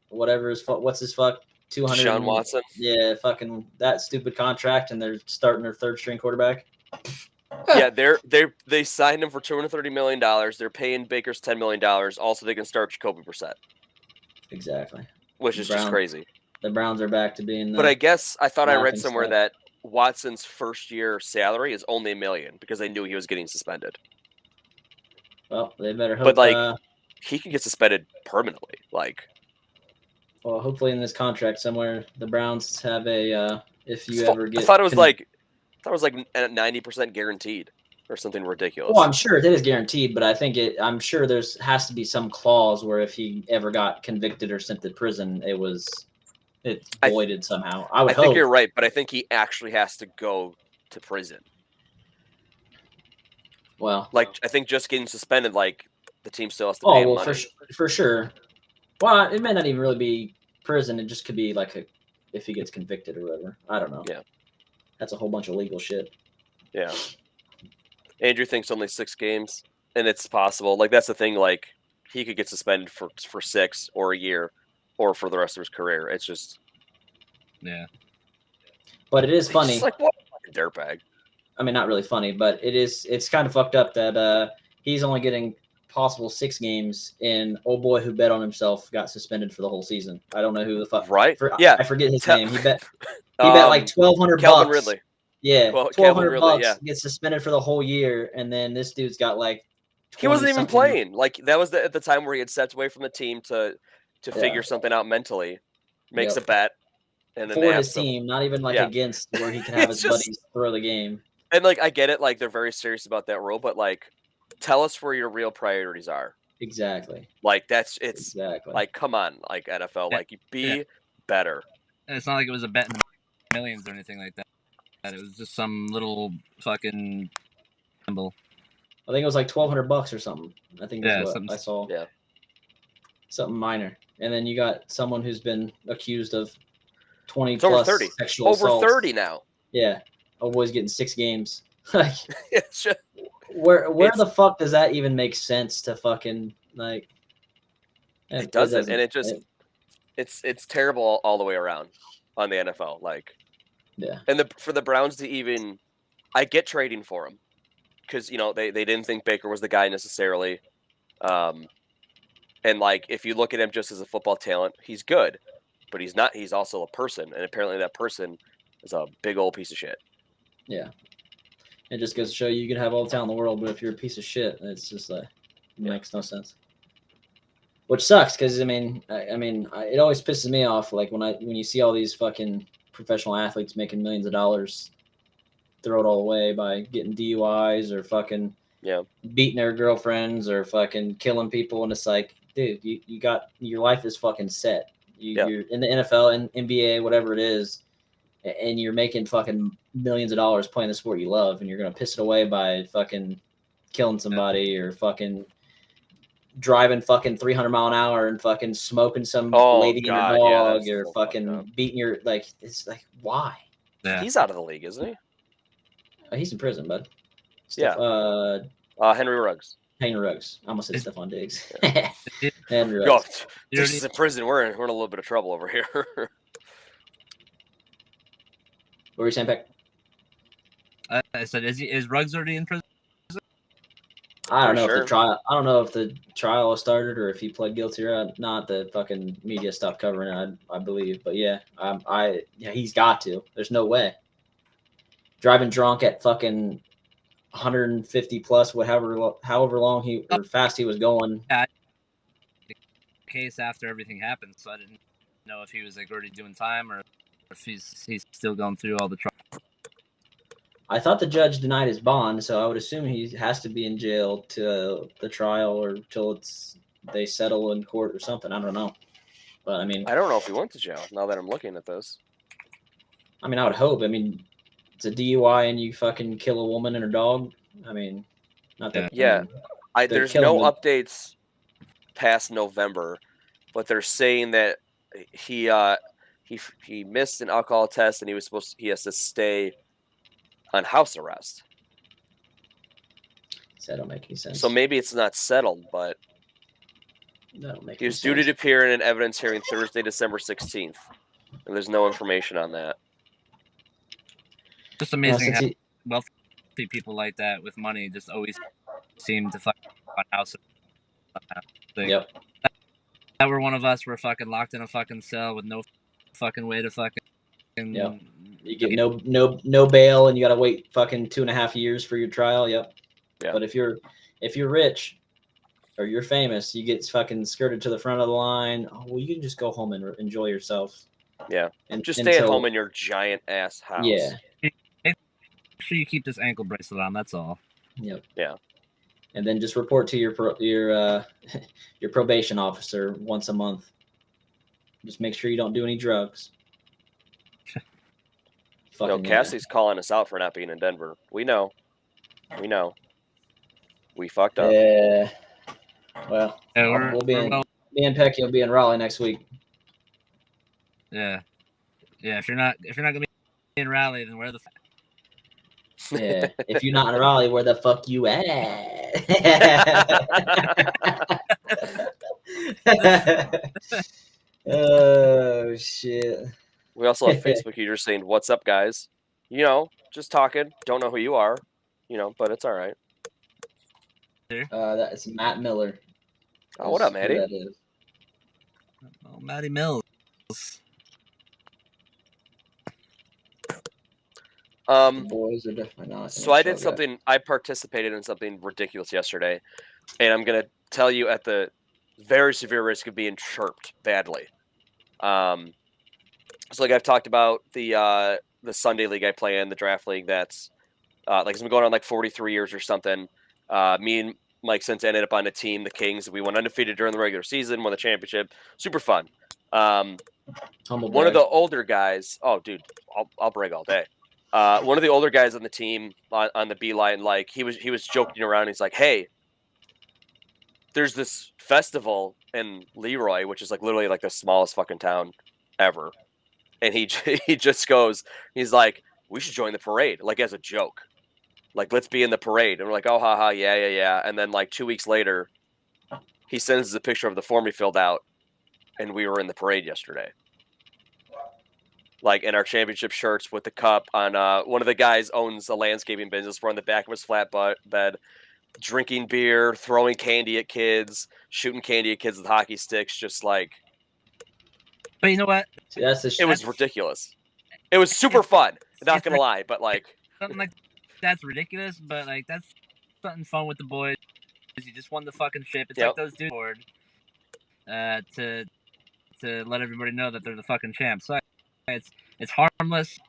what's his fuck 200. Sean Watson. Yeah, fucking that stupid contract, and they're starting their third string quarterback. Yeah, they signed him for $230 million. They're paying Baker's $10 million. Also, they can start Jacoby Brissett. Exactly. Which is just crazy. The Browns are back to being. But I thought I read somewhere that Watson's first year salary is only $1 million because they knew he was getting suspended. Well, they better hope. But he can get suspended permanently. Well, hopefully in this contract somewhere, the Browns have a. If you ever get. I thought it was like 90% guaranteed or something ridiculous. Well, I'm sure it is guaranteed, but I'm sure has to be some clause where if he ever got convicted or sent to prison, it's voided somehow. I think you're right, but I think he actually has to go to prison. Well, I think just getting suspended, the team still has to pay him money. For sure. Well, it may not even really be prison. It just could be if he gets convicted or whatever. I don't know. Yeah. That's a whole bunch of legal shit. Yeah. Andrew thinks only 6 games, and it's possible. That's the thing. He could get suspended for 6 or a year, or for the rest of his career. It's just, yeah. But it is funny. It's what a fucking dirtbag. I mean, not really funny, but it's kind of fucked up that he's only getting possible 6 games, and old boy who bet on himself got suspended for the whole season. I don't know who the fuck. Right? I forget his name. He bet like $1,200. Calvin Ridley. Yeah, $1,200 gets suspended for the whole year, and then this dude's got he wasn't even playing. That was at the time where he had stepped away from the team to figure something out mentally, makes a bet, and then for his team, not even against, where he can have his buddies throw the game. And I get it, they're very serious about that rule, but tell us where your real priorities are. Exactly. Exactly. Come on, NFL, you be better. And it's not like it was a bet in the millions or anything like that. It was just some little fucking symbol. I think it was $1,200 or something. I think that's what I saw. Yeah. Something minor. And then you got someone who's been accused of 20 it's plus over 30. sexual over assaults. 30 now. Yeah. Oh boy's getting 6 games. It's just, where the fuck does that even make sense to fucking it doesn't, and it just it's terrible all the way around on the NFL. Yeah. And for the Browns to even, I get trading for him because they didn't think Baker was the guy necessarily, and if you look at him just as a football talent, he's good, but he's not. He's also a person, and apparently that person is a big old piece of shit. Yeah. It just goes to show you can have all the talent in the world, but if you're a piece of shit, it's just it makes no sense. Which sucks because it always pisses me off when you see all these fucking professional athletes making millions of dollars, throw it all away by getting DUIs or fucking beating their girlfriends or fucking killing people, and it's dude, you got your life is fucking set. You're in the NFL and NBA, whatever it is, and you're making fucking millions of dollars playing the sport you love, and you're gonna piss it away by fucking killing somebody or fucking driving fucking 300 mile an hour and fucking smoking some lady and her dog or fucking beating your it's why? Yeah. He's out of the league, isn't he? He's in prison, bud. Henry Ruggs. Henry Ruggs. I almost said Stephon Diggs. Yeah. Henry Ruggs. He's in prison. We're in a little bit of trouble over here. What were you saying, Peck? I said, is Ruggs already in prison? I don't know if the trial. I don't know if the trial has started or if he pled guilty or not. The fucking media stopped covering it. I believe, but yeah, he's got to. There's no way. Driving drunk at fucking 150 plus, however long or fast he was going. Yeah. Case after everything happened, so I didn't know if he was like already doing time or if he's still going through all the trial. I thought the judge denied his bond, so I would assume he has to be in jail to the trial or till they settle in court or something. I don't know, but I mean, I don't know if he went to jail. Now that I'm looking at this, I mean, I would hope. I mean, it's a DUI and you fucking kill a woman and her dog. I mean, not that. Yeah, I mean, there's no updates past November, but they're saying that he missed an alcohol test and he has to stay on house arrest. So that don't make any sense. So maybe it's not settled, but he was due to appear in an evidence hearing Thursday, December 16th, and there's no information on that. Just amazing how wealthy people like that with money just always seem to fuck on house. Yep. That were one of us. We're fucking locked in a fucking cell with no fucking way to fucking. Yep. You get no bail, and you gotta wait fucking 2.5 years for your trial. Yep. Yeah. But if you're rich or you're famous, you get fucking skirted to the front of the line. Oh, well, you can just go home and enjoy yourself. Yeah. And just stay at home in your giant ass house. Yeah. Make sure you keep this ankle bracelet on. That's all. Yep. Yeah. And then just report to your probation officer once a month. Just make sure you don't do any drugs. No, Cassie's calling us out for not being in Denver. We know. We fucked up. Yeah. Well, me and Pecky will be in Raleigh next week. Yeah. If you're not gonna be in Raleigh, then where the Yeah. If you're not in Raleigh, where the fuck you at? Oh shit. We also have Facebook users saying, "What's up, guys?" Just talking. Don't know who you are, but it's all right. That's Matt Miller. Oh, what up, Maddie? That is. Oh, Maddie Mills. Boys are definitely not. So I did something. I participated in something ridiculous yesterday, and I'm gonna tell you at the very severe risk of being chirped badly. So like I've talked about the Sunday league I play in, the draft league. That's it's been going on like 43 years or something. Me and Mike since ended up on a team, the Kings. We went undefeated during the regular season, won the championship. Super fun. One of the older guys. Oh, dude, I'll brag all day. One of the older guys on the team on the B line, like he was joking around. He's like, "Hey, there's this festival in Leroy, which is like literally like the smallest fucking town ever." And he just goes, he's like, "We should join the parade," like as a joke. Like, let's be in the parade. And we're like, "Oh, haha, yeah. And then like 2 weeks later, he sends us a picture of the form he filled out, and we were in the parade yesterday. Like in our championship shirts with the cup on. One of the guys owns a landscaping business. We're on the back of his flat bed, drinking beer, throwing candy at kids, shooting candy at kids with hockey sticks, just like. But you know what? See, it was ridiculous. It was super fun. Not gonna lie, but like something like that's ridiculous. But like that's something fun with the boys. You just won the fucking ship. It's like those dudes board to let everybody know that they're the fucking champs. So it's harmless.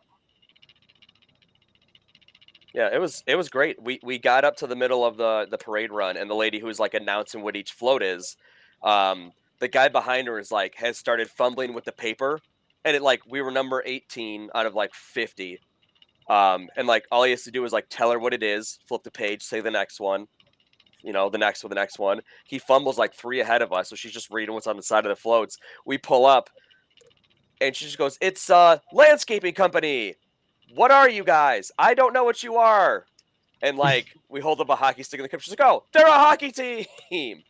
Yeah, it was great. We got up to the middle of the parade run, and the lady who was like announcing what each float is, the guy behind her has started fumbling with the paper, and we were number 18 out of like 50, and like all he has to do is like tell her what it is, flip the page, say the next one, the next one. He fumbles like 3 ahead of us, so she's just reading what's on the side of the floats. We pull up, and she just goes, "It's a landscaping company. What are you guys? I don't know what you are." And like we hold up a hockey stick in the cup. She's like, "Oh, they're a hockey team.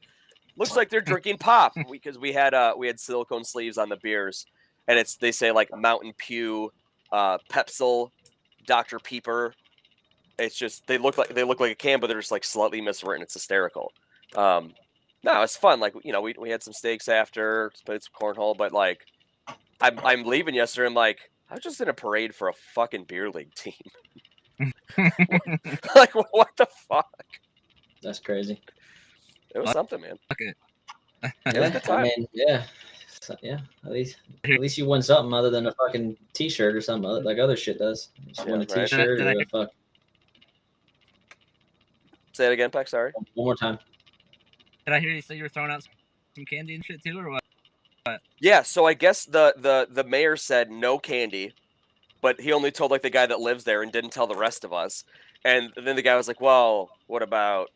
Looks like they're drinking pop," because we had silicone sleeves on the beers, and they say like Mountain Pew, Pepsil, Dr. Pepper, It's just they look like a can, but they're just like slightly miswritten. It's hysterical. No, it's fun. Like, you know, we had some steaks after, played some cornhole, but like I'm leaving yesterday. I'm like, I was just in a parade for a fucking beer league team. Like, what the fuck? That's crazy. It was something, man. Okay. It was a good time. I mean, yeah. So, yeah, at least you won something other than a fucking T-shirt or something like other shit does. You just won a right. T-shirt or a fuck. Say it again, Peck. Sorry. One more time. Did I hear you say you were throwing out some candy and shit too, or what? Yeah. So I guess the mayor said no candy, but he only told like the guy that lives there and didn't tell the rest of us. And then the guy was like, "Well, what about?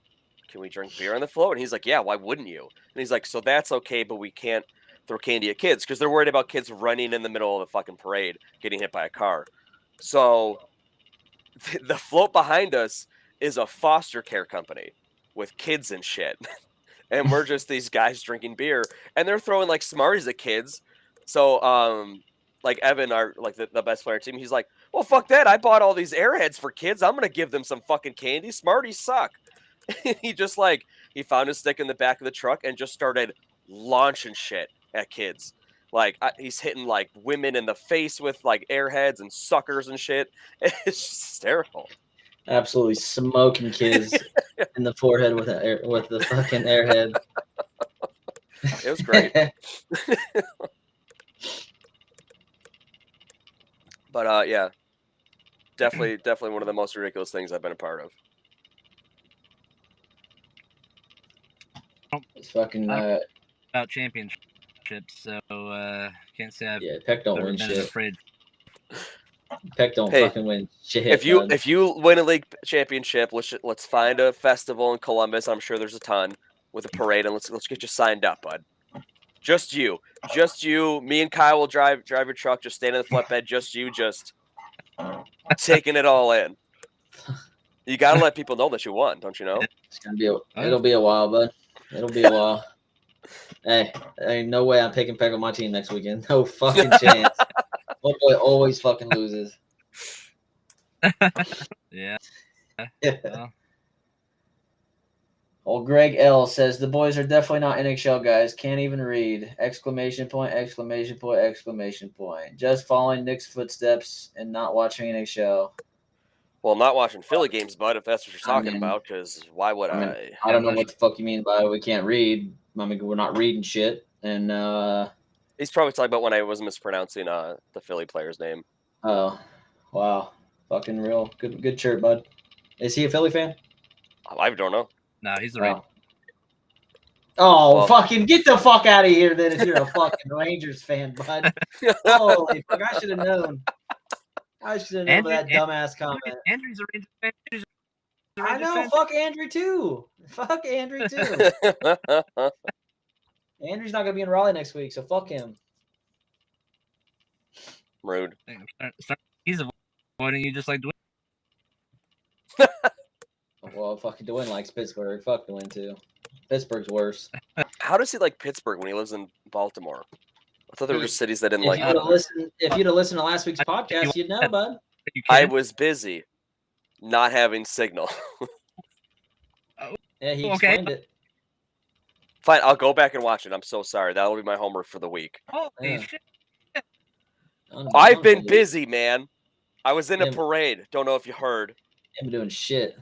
Can we drink beer on the float?" And he's like, "Yeah, why wouldn't you?" And he's like, "So that's okay, but we can't throw candy at kids because they're worried about kids running in the middle of the fucking parade getting hit by a car." So the float behind us is a foster care company with kids and shit. And we're just these guys drinking beer, and they're throwing like Smarties at kids. So like Evan, our like the best player team, he's like, "Well, fuck that. I bought all these Airheads for kids. I'm gonna give them some fucking candy. Smarties suck." He just like he found his stick in the back of the truck and just started launching shit at kids. Like he's hitting like women in the face with like Airheads and suckers and shit. It's just hysterical. Absolutely smoking kids in the forehead with the fucking Airhead. It was great. But yeah, definitely one of the most ridiculous things I've been a part of. It's fucking about championships, so can't say I've Peck don't ever win been shit. afraid. Peck don't fucking win shit. If you win a league championship, let's find a festival in Columbus. I'm sure there's a ton with a parade, and let's get you signed up, bud. Just you. Me and Kyle will drive your truck. Just stand in the flatbed. Just you, just taking it all in. You gotta let people know that you won, don't you know? It's gonna be it'll be a while, bud. It'll be a while. Hey, ain't no way I'm taking Peck on my team next weekend. No fucking chance. My boy always fucking loses. Yeah. Well. Well, Greg L says the boys are definitely not NHL guys. Can't even read! Exclamation point! Exclamation point! Exclamation point! Just following Nick's footsteps and not watching NHL. Well, I'm not watching Philly games, bud. If that's what you're talking about, because why would I? I don't know what the fuck you mean by we can't read. I mean, we're not reading shit. And he's probably talking about when I was mispronouncing the Philly player's name. Oh, wow! Fucking real good shirt, bud. Is he a Philly fan? I don't know. No, he's a Ranger. Oh, fucking get the fuck out of here then if you're a fucking Rangers fan, bud. Holy fuck, I should have known. I should have known that dumbass comment. Andrew's a Ranger fan. I know, fuck Andrew too. Fuck Andrew too. Andrew's not going to be in Raleigh next week, so fuck him. Rude. He's avoiding you just like Dwayne. Well, fucking Dwayne likes Pittsburgh. Fuck Dwayne too. Pittsburgh's worse. How does he like Pittsburgh when he lives in Baltimore? I thought there were just cities that didn't if like him. If you'd have listened to last week's podcast, you'd know, bud. I was busy not having signal. Yeah, he explained it. Fine, I'll go back and watch it. I'm so sorry. That'll be my homework for the week. Holy shit. I've been busy, man. I was in a parade. Don't know if you heard. I'm doing shit.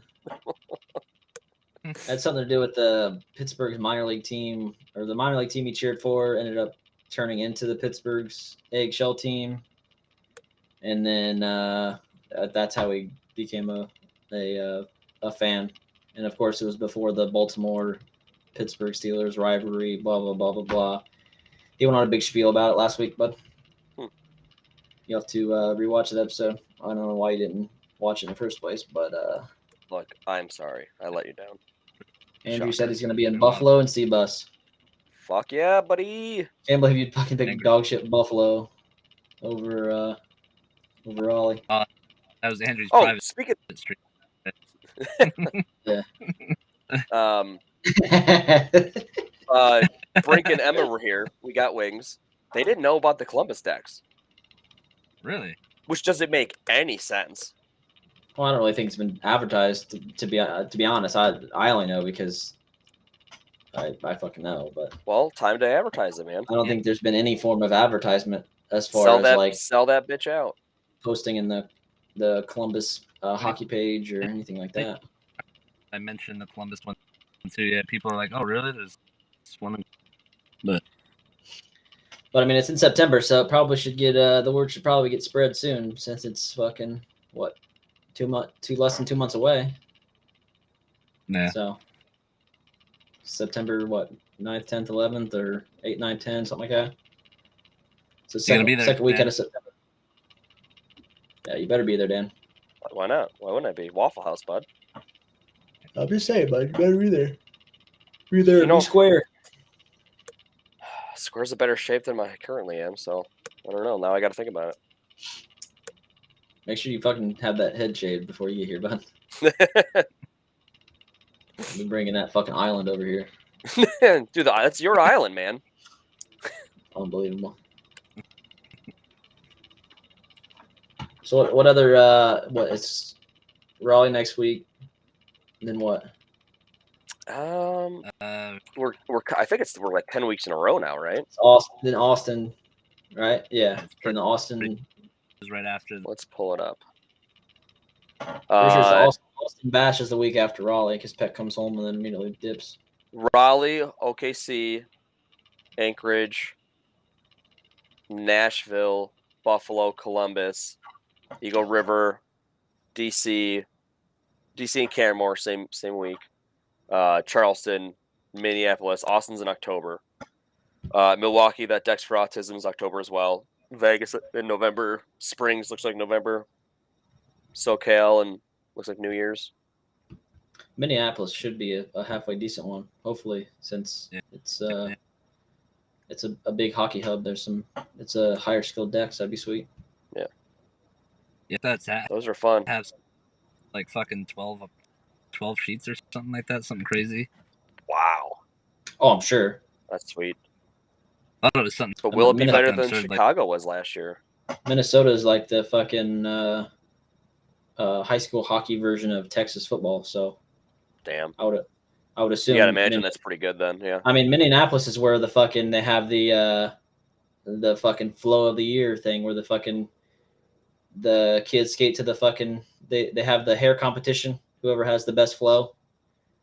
Had something to do with the Pittsburgh's minor league team, or the minor league team he cheered for ended up turning into the Pittsburgh's eggshell team, and then that's how he became a fan. And of course, it was before the Baltimore Pittsburgh Steelers rivalry. Blah blah blah blah blah. He went on a big spiel about it last week, bud. You have to rewatch that episode. I don't know why you didn't watch it in the first place, but look, I'm sorry. I let you down. Andrew said he's going to be in Buffalo and C-Bus. Fuck yeah, buddy. Can't believe you'd fucking pick dog shit Buffalo over Raleigh. That was Andrew's private speaking street. Yeah. Brink and Emma were here. We got wings. They didn't know about the Columbus decks. Really? Which doesn't make any sense. Well, I don't really think it's been advertised. To be honest, I only know because I fucking know. But well, time to advertise it, man. I don't think there's been any form of advertisement as far as like sell that bitch out, posting in the Columbus hockey page or anything like that. I mentioned the Columbus one too. Yeah, people are like, "Oh, really? There's one," but I mean, it's in September, so it probably should get the word should probably get spread soon since it's fucking what less than 2 months away. yeah. So September what 9th, 10th, 11th, or 8th, 9th, 10th, something like that. So You're gonna be there, second weekend Dan? of September. Yeah, you better be there, Dan. Why not? Why wouldn't I be? Waffle House, bud. I'm just saying, bud. You better be there. Be there. Be square. Square's a better shape than I currently am, so I don't know. Now I got to think about it. Make sure you fucking have that head shaved before you get here, bud. You're bringing that fucking island over here. Dude, that's your island, man. Unbelievable. So what other what it's Raleigh next week, and then what? We're I think we're like 10 weeks in a row now, right? It's Austin, right? Yeah, then Austin is right after. Let's pull it up. Pretty sure it's Austin Bash is the week after Raleigh because Peck comes home and then immediately dips. Raleigh, OKC, Anchorage, Nashville, Buffalo, Columbus, Eagle River, DC and Canmore, same week. Charleston, Minneapolis, Austin's in October. Milwaukee, that Dex for Autism is October as well. Vegas in November. Springs looks like November. SoCal and looks like New Year's. Minneapolis should be a halfway decent one, hopefully, since it's a big hockey hub. It's a higher skilled Dex. That'd be sweet. Yeah. Yeah, that's those are fun. Have like fucking 12 sheets or something like that. Something crazy. Wow. Oh, I'm sure. That's sweet. I thought it was something. But will it be better than Chicago was last year? Minnesota is like the fucking high school hockey version of Texas football. So, damn. I would assume. You gotta imagine that's pretty good then. Yeah. I mean, Minneapolis is where they have the fucking flow of the year thing, where the kids skate to the fucking they have the hair competition. Whoever has the best flow,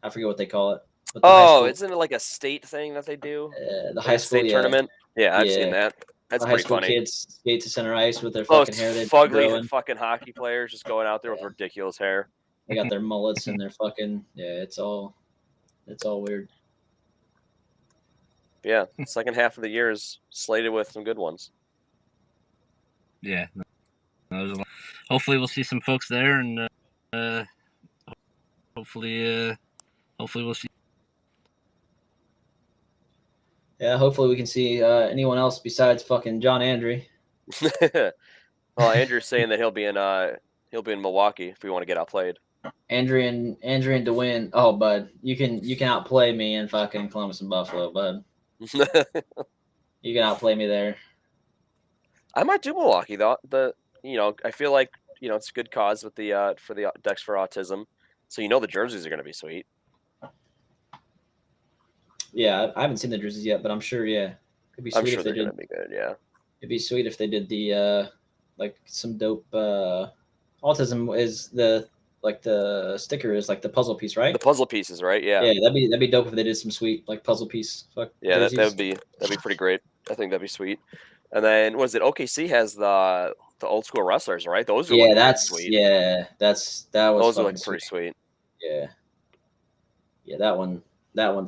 I forget what they call it. Oh, isn't it like a state thing that they do? The high school state tournament. Yeah, I've seen that. That's pretty funny. Kids skate to center ice with their fucking hair. Fugly fucking hockey players just going out there with ridiculous hair. They got their mullets and their fucking it's all weird. Yeah, the second half of the year is slated with some good ones. Yeah, hopefully we'll see some folks there, and hopefully we'll see. Yeah, hopefully we can see anyone else besides fucking John Andre. Well, Andrew's saying that he'll be in Milwaukee if we want to get outplayed. Andre and DeWin. Oh, bud, you can outplay me in fucking Columbus and Buffalo, bud. You can outplay me there. I might do Milwaukee though. I feel like it's a good cause with the for the Dex for Autism. So the jerseys are going to be sweet. Yeah, I haven't seen the jerseys yet, but I'm sure. Yeah, it'd be sweet. I'm sure they're going to be good. Yeah, it'd be sweet if they did the like some dope. Autism is the sticker is like the puzzle piece, right? The puzzle pieces, right? Yeah. Yeah, that'd be dope if they did some sweet like puzzle piece. Yeah, that'd be pretty great. I think that'd be sweet. And then OKC has the old school wrestlers, right? Those are sweet. Yeah, those are looking pretty sweet. Yeah. Yeah, that one's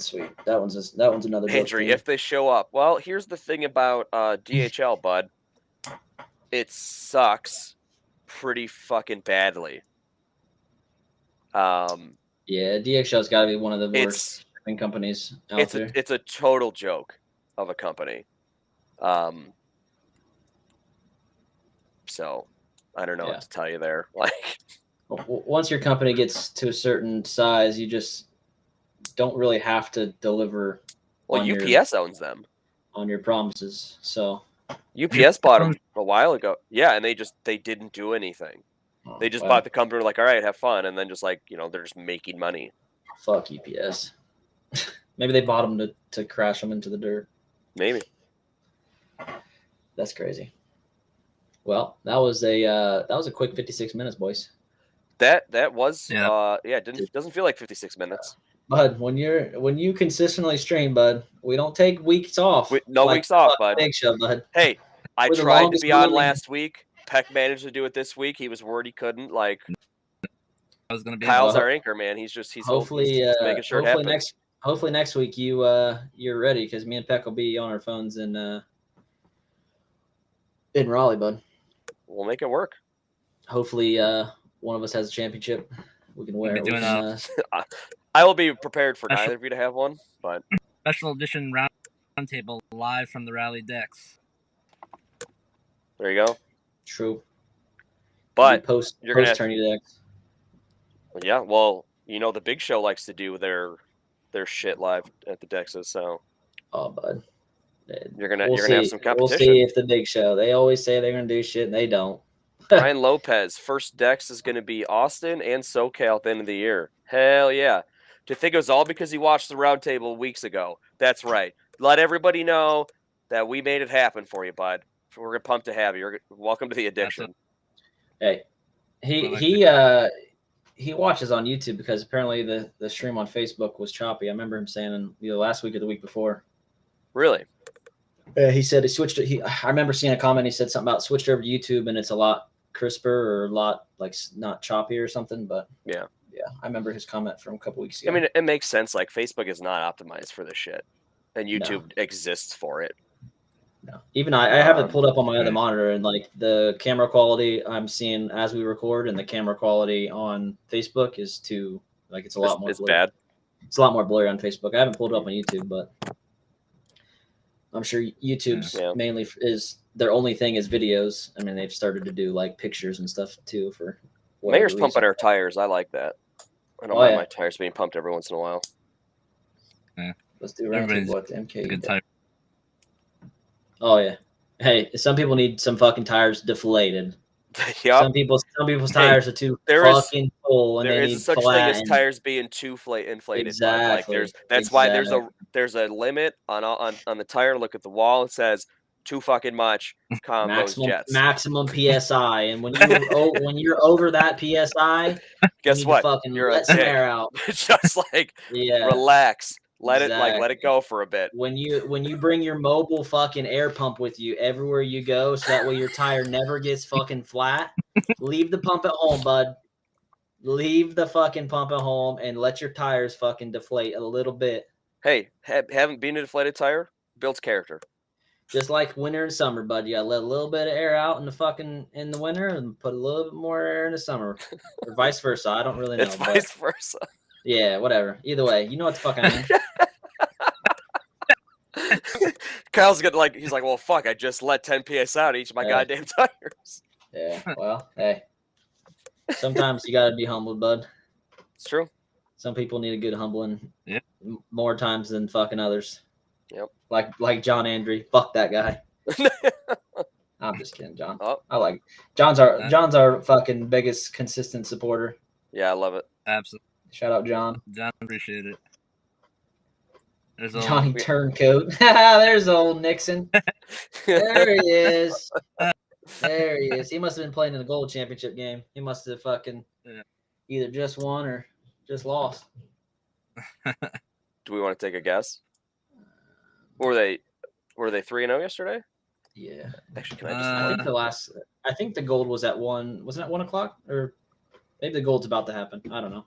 sweet. That one's another. Andrew, if they show up, well, here's the thing about DHL, bud. It sucks pretty fucking badly. Yeah, DHL's got to be one of the worst shipping companies out there. It's a total joke of a company. So I don't know what to tell you there. Like, once your company gets to a certain size, you just don't really have to deliver. Well, UPS owns them on your promises. So UPS bought them a while ago. Yeah, and they didn't do anything. They just bought the company, like, all right, have fun, and then just like, they're just making money. Fuck UPS. Maybe they bought them to crash them into the dirt. Maybe. That's crazy. Well, that was a quick 56 minutes, boys. That was it doesn't feel like 56 minutes. Bud, when you consistently stream, bud, we don't take weeks off. No weeks off, bud. Big Show, bud. Hey, I tried to be on last week. Peck managed to do it this week. He was worried he couldn't. Like, I was gonna be. Kyle's our anchor, man. He's hopefully making sure it happens. Hopefully next week you're ready, because me and Peck will be on our phones in Raleigh, bud. We'll make it work. Hopefully, one of us has a championship. We can wear it. I will be prepared for neither of you to have one, but special edition roundtable live from the Raleigh decks. There you go. True. But you're gonna turn your decks. Yeah, well, the Big Show likes to do their shit live at the Dexes, so. Oh, bud. You're gonna have some competition. We'll see if the Big Show. They always say they're gonna do shit, and they don't. Ryan Lopez, first Dex is gonna be Austin and SoCal at the end of the year. Hell yeah! To think it was all because he watched the roundtable weeks ago. That's right. Let everybody know that we made it happen for you, bud. We're pumped to have you. You're welcome to the addiction. Hey, he watches on YouTube, because apparently the stream on Facebook was choppy. I remember him saying last week or the week before. Really? He said he switched it. I remember seeing a comment. He said something about switched over to YouTube and it's a lot crisper, or a lot like not choppy or something. But yeah, I remember his comment from a couple weeks ago. I mean, it makes sense. Like, Facebook is not optimized for this shit, and YouTube exists for it. No, even I have it pulled up on my other monitor, and like the camera quality I'm seeing as we record, and the camera quality on Facebook is it's a lot more. It's blurry. Bad. It's a lot more blurry on Facebook. I haven't pulled it up on YouTube, but I'm sure YouTube's mainly is their only thing is videos. I mean, they've started to do like pictures and stuff too for. Mayor's pumping our tires. I like that. I don't mind my tires being pumped every once in a while. Yeah. Let's do roundtable at the MK. Good tire. Oh yeah. Hey, some people need some fucking tires deflated. Yep. Some people's tires are too fucking full, and there they is need such thing as tires being too inflated. Exactly. That's why there's a limit on the tire. Look at the wall. It says too fucking much. Maximum PSI, and when you're over that PSI, guess what? You're let some air out. Just like relax. Let it go for a bit. When you bring your mobile fucking air pump with you everywhere you go, so that way your tire never gets fucking flat, leave the pump at home, bud. Leave the fucking pump at home and let your tires fucking deflate a little bit. Hey, haven't been a deflated tire builds character. Just like winter and summer, bud. You gotta let a little bit of air out in the winter and put a little bit more air in the summer, or vice versa. I don't really know. It's vice versa. Yeah, whatever. Either way, you know what the fuck I mean. Kyle's he's like, well, fuck, I just let 10 PS out each of my goddamn tires. Yeah, well, hey. Sometimes you gotta be humbled, bud. It's true. Some people need a good humbling more times than fucking others. Yep. Like John Andre. Fuck that guy. I'm just kidding, John. Oh. I like John's our fucking biggest consistent supporter. Yeah, I love it. Absolutely. Shout out, John. John, appreciate it. There's Johnny Turncoat. There's old Nixon. There he is. There he is. He must have been playing in the gold championship game. He must have fucking either just won or just lost. Do we want to take a guess? Were they 3-0 yesterday? Yeah. Actually, can I think the gold was at 1. Wasn't it 1 o'clock? Or maybe the gold's about to happen. I don't know.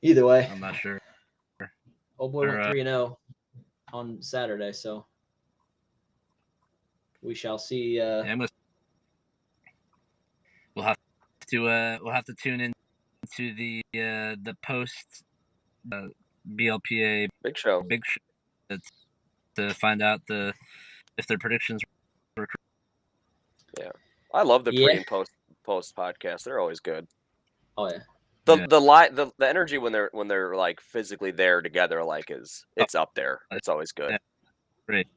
Either way, I'm not sure. Old boy went 3-0 on Saturday, so we shall see. We'll have to tune in to the post BLPA big show to find out if their predictions were correct. Yeah, I love the pre and post podcast. They're always good. Oh yeah. The energy when they're like physically there together, like it's up there. It's always good. Yeah. Great.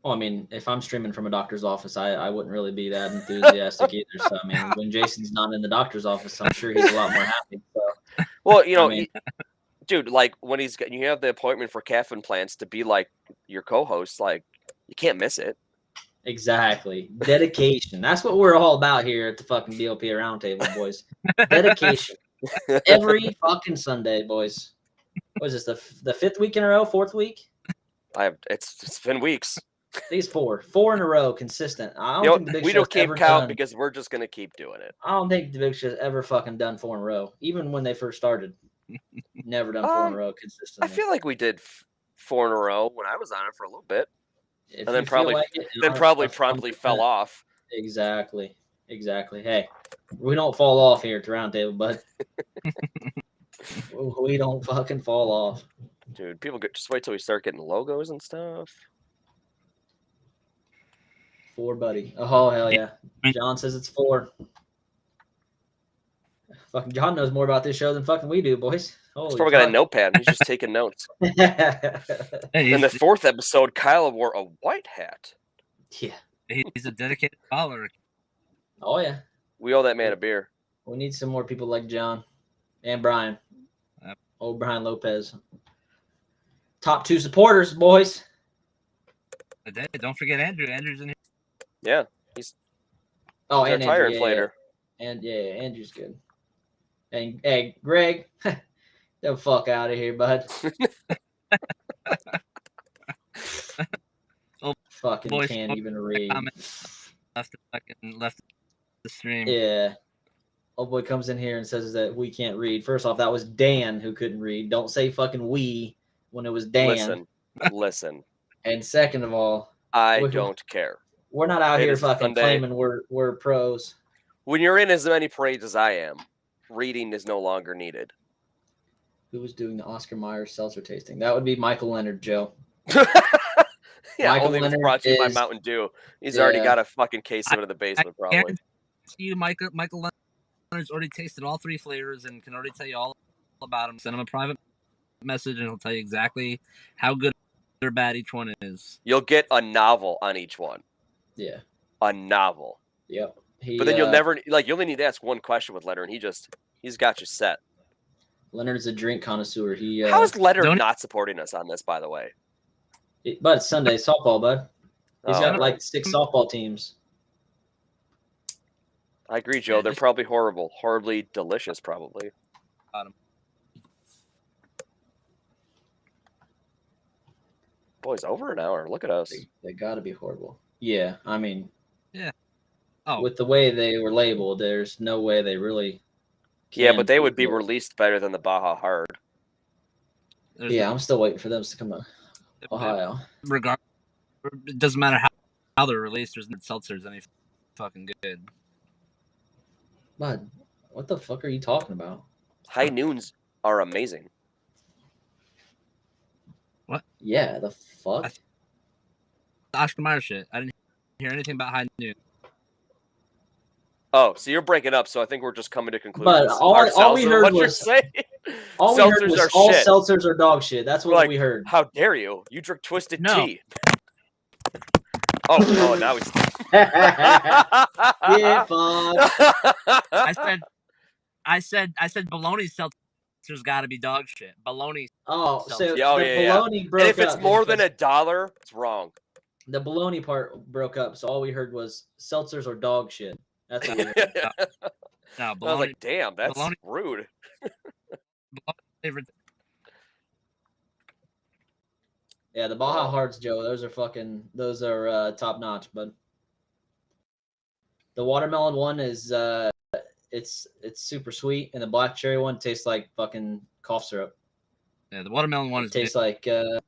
Well, I mean, if I'm streaming from a doctor's office, I wouldn't really be that enthusiastic either. So, I mean, when Jason's not in the doctor's office, I'm sure he's a lot more happy. So, well, you know, I mean, dude, like when you have the appointment for calf implants to be like your co-host, like you can't miss it. exactly. Dedication. That's what we're all about here at the fucking BLPA Roundtable, boys. Dedication. Every fucking Sunday, boys. What is this, the fifth week in a row? Fourth week? It's been weeks. I think it's four in a row, consistent. I don't think the Big we Show's don't keep ever count done. because we're just gonna keep doing it. I don't think the Big Show's ever fucking done 4 in a row, even when they first started. Never done 4 in a row consistently. I feel like we did 4 in a row when I was on it for a little bit, If and then you feel probably like it, promptly fell off. Exactly. Hey, we don't fall off here at the Roundtable, bud. We don't fucking fall off. Dude, people just wait till we start getting logos and stuff. 4, buddy. Oh, hell yeah. John says it's 4. Fucking John knows more about this show than fucking we do, boys. He's probably got a notepad. He's just taking notes. In the 4th episode, Kyle wore a white hat. Yeah. He's a dedicated follower. Oh, yeah. We owe that man a beer. We need some more people like John and Brian. Old Brian Lopez. Top 2 supporters, boys. Don't forget Andrew. Andrew's in here. Yeah. He's and tire Andrew, inflator. And Andrew's good. And hey, Greg, get the fuck out of here, bud. Fucking boy, can't even read. Left the stream. Yeah. Old boy comes in here and says that we can't read. First off, that was Dan who couldn't read. Don't say fucking we when it was Dan. Listen. And second of all, I don't care. We're not out here fucking claiming we're pros. When you're in as many parades as I am, reading is no longer needed. Who was doing the Oscar Mayer seltzer tasting? That would be Michael Leonard, Joe. Yeah, Michael only Leonard brought to you by Mountain Dew. He's already got a fucking case of it in the basement, probably. You, Michael Leonard's already tasted all 3 flavors and can already tell you all about them. Send him a private message and he'll tell you exactly how good or bad each one is. You'll get a novel on each one. Yeah. A novel. Yep. But then you'll never you only need to ask one question with Leonard, and he's got you set. Leonard's a drink connoisseur. How is Leonard not supporting us on this, by the way? But it's Sunday softball, bud. He's got like 6 softball teams. I agree, Joe. They're probably horribly delicious, probably. Boys, over an hour. Look at us. They got to be horrible. Yeah, I mean. Yeah. With the way they were labeled, there's no way they really. Yeah, but they would be released better than the Baja Hard. I'm still waiting for them to come to Ohio. It doesn't matter how they're released. There's no seltzers any fucking good. Bud, what the fuck are you talking about? High Noons are amazing. What? Yeah, the fuck? Oscar Mayer shit. I didn't hear anything about High Noon. Oh, so you're breaking up, so I think we're just coming to conclusions. But all we heard was all seltzers are dog shit. That's what we heard. How dare you? You drink twisted tea. Oh, now it's yeah, fuck. I said baloney seltzer's got to be dog shit. Baloney. Oh, so baloney broke up. And if it's more than $1, it's wrong. The baloney part broke up, so all we heard was seltzers are dog shit. That's what we heard. No, baloney, I was like, damn, that's rude. Favorite. Yeah, the Baja Hards, Joe. Those are top notch. But the watermelon one is it's super sweet, and the black cherry one tastes like fucking cough syrup. Yeah, the watermelon one tastes like yeah.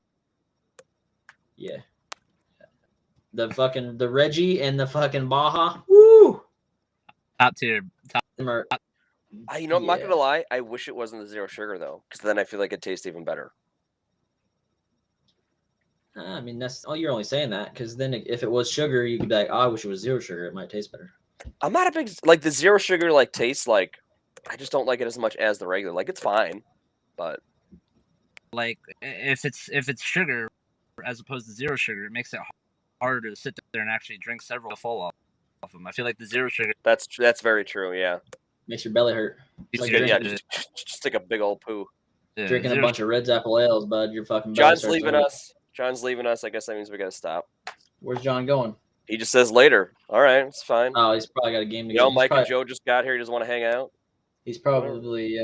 The Reggie and the fucking Baja. Woo! Top tier. I'm not gonna lie. I wish it wasn't the zero sugar though, because then I feel like it tastes even better. I mean, that's you're only saying that because then if it was sugar, you could be like, I wish it was zero sugar. It might taste better. I'm not a big the zero sugar taste like. I just don't like it as much as the regular. Like it's fine, but like if it's sugar as opposed to zero sugar, it makes it harder to sit there and actually drink several full off them. I feel like the zero sugar. That's very true. Yeah. Makes your belly hurt. It's like just take a big old poo. Yeah, drinking a bunch of Red's Apple Ales, bud. Your fucking belly John's leaving us. John's leaving us. I guess that means we gotta stop. Where's John going? He just says later. All right, it's fine. Oh, he's probably got a game to go. Mike and Joe just got here. He doesn't want to hang out. He's probably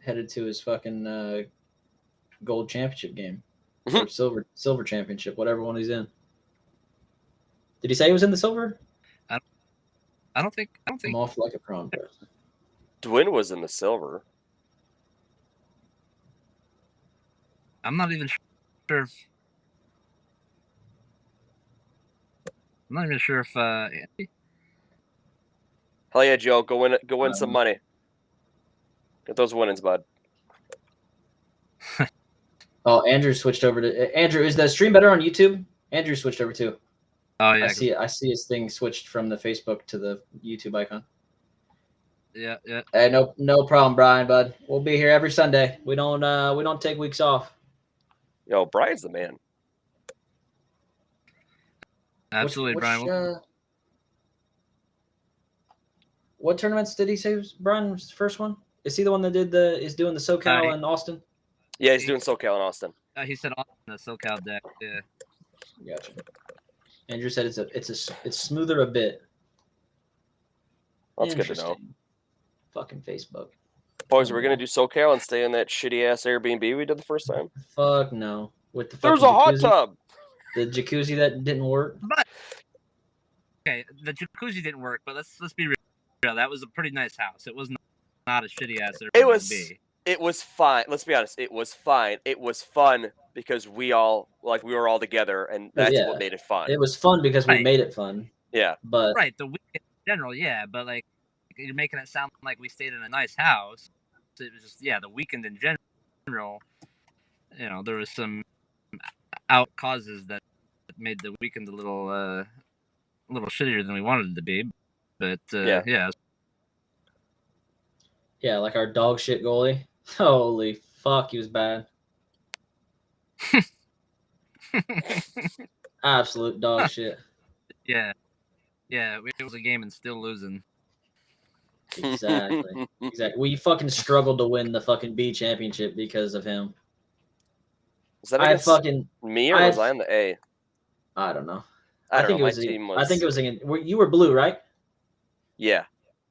headed to his fucking gold championship game or silver championship, whatever one he's in. Did he say he was in the silver? I don't think. I'm off like a prawn press. Dwin was in the silver. I'm not even sure. I'm not even sure if. Hell yeah, Joe! Go win some money. Get those winnings, bud. Oh, Andrew switched over to Andrew. Is the stream better on YouTube? Andrew switched over too. Oh yeah, I see his thing switched from the Facebook to the YouTube icon. Yeah. Hey, no problem, Brian, bud. We'll be here every Sunday. We don't take weeks off. Yo, Brian's the man. Absolutely, Brian. What tournaments did he say was Brian's first one? Is he the one that is doing the SoCal in Austin? Yeah, he's doing SoCal in Austin. He said on the SoCal deck. Yeah. Gotcha. Andrew said it's smoother a bit. That's good to know. Fucking Facebook. Boys, we're gonna do SoCal and stay in that shitty ass Airbnb we did the first time. Fuck no. With the there's a hot tub. The jacuzzi that didn't work. But okay, the jacuzzi didn't work. But let's be real. That was a pretty nice house. It was not a shitty ass Airbnb. It was fine. Let's be honest. It was fine. It was fun because we were all together, and that's what made it fun. It was fun because we made it fun. Yeah. But the weekend in general, yeah. But like you're making it sound like we stayed in a nice house. It was just the weekend in general. You know, there was some out causes that made the weekend a little shittier than we wanted it to be. But yeah. Yeah, like our dog shit goalie. Holy fuck, he was bad. Absolute dog shit. Yeah. It was a game and still losing. Exactly. We fucking struggled to win the fucking B championship because of him. Was that against me or was I on the A? I don't know. I think it was against you were blue, right? Yeah.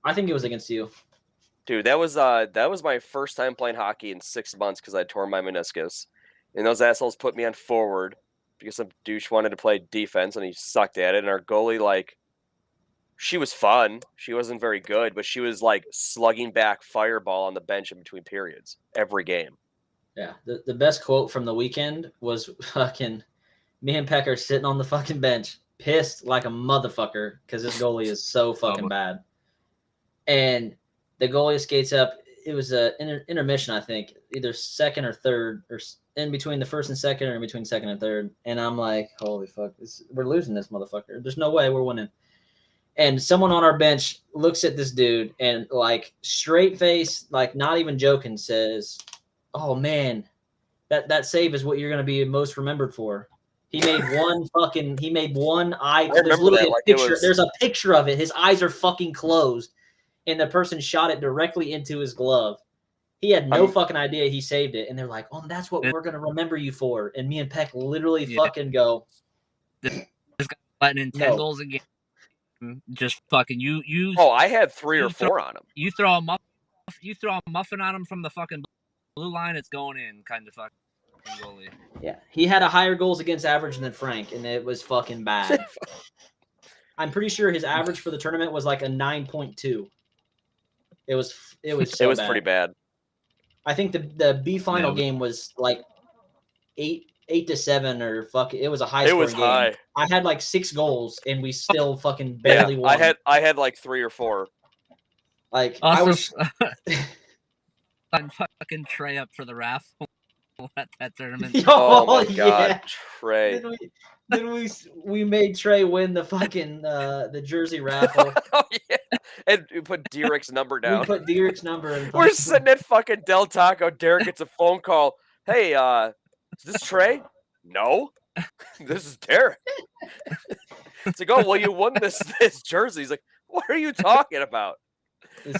I think it was against you. Dude, that was my first time playing hockey in 6 months because I tore my meniscus. And those assholes put me on forward because some douche wanted to play defense and he sucked at it. And our goalie, she was fun. She wasn't very good, but she was slugging back fireball on the bench in between periods every game. Yeah. The best quote from the weekend was fucking me and Pecker sitting on the fucking bench, pissed like a motherfucker because this goalie is so fucking bad. And the goalie skates up. It was an intermission, I think, either second or third, or in between the first and second, or in between second and third. And I'm like, holy fuck, we're losing this motherfucker. There's no way we're winning. And someone on our bench looks at this dude and straight face, not even joking, says, "Oh man, that save is what you're gonna be most remembered for." He made one eye. There's literally a picture. There's a picture of it. His eyes are fucking closed. And the person shot it directly into his glove. He had no fucking idea he saved it. And they're like, "Oh, that's what we're going to remember you for." And me and Peck literally fucking go. This guy letting in 10 goals a game. Just fucking you. Oh, I had 3 or 4 on him. You throw a muffin on him from the fucking blue line, it's going in, kind of fucking goalie. Yeah. He had a higher goals against average than Frank, and it was fucking bad. I'm pretty sure his average for the tournament was a 9.2. It was bad. Pretty bad. I think the B final game was 8-7 or it was a high scoring game. High. I had 6 goals and we still fucking barely won. I had 3 or 4. I was I'm fucking Trey up for the raffle at that tournament. Oh my god, Trey. Then we made Trey win the fucking the jersey raffle. Oh yeah. And we put Derek's number down. We put Derek's number in. We're sitting at fucking Del Taco. Derek gets a phone call. "Hey, is this Trey?" "No." This is Derek. It's like, oh well, you won this jersey. He's like, what are you talking about?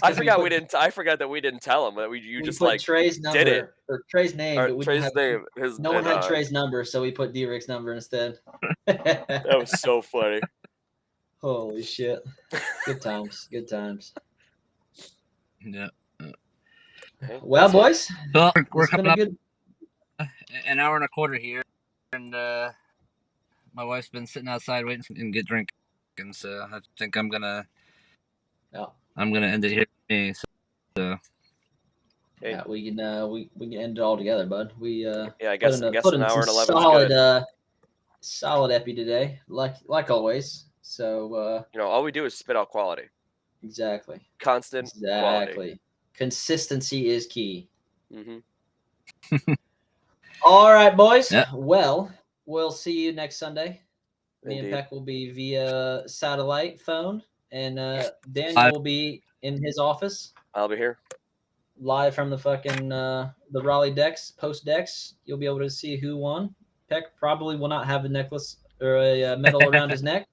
I forgot that we didn't tell him that you just put like Trey's number did it or Trey's name, or but we Trey's didn't have name. no one had Trey's number, so we put D-Rick's number instead. That was so funny. Holy shit! Good times. Good times. Yeah. Well, boys, well, we're it's been coming a good an hour and a quarter here, and my wife's been sitting outside waiting and get drinking, so I think I'm gonna end it here. So yeah, we can end it all together, bud. We I guess an hour and 11 solid is good. solid epi today, like always. So all we do is spit out quality. Exactly. Constant quality. Consistency is key. Mm-hmm. All right, boys. Yeah. Well, we'll see you next Sunday. Me Indeed. and Peck will be via satellite phone, and Daniel will be in his office. I'll be here. Live from the fucking the Raleigh decks, post decks. You'll be able to see who won. Peck probably will not have a necklace or a medal around his neck.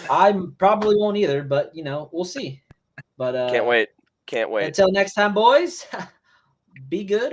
I probably won't either, but we'll see. But Can't wait. Until next time, boys. Be good.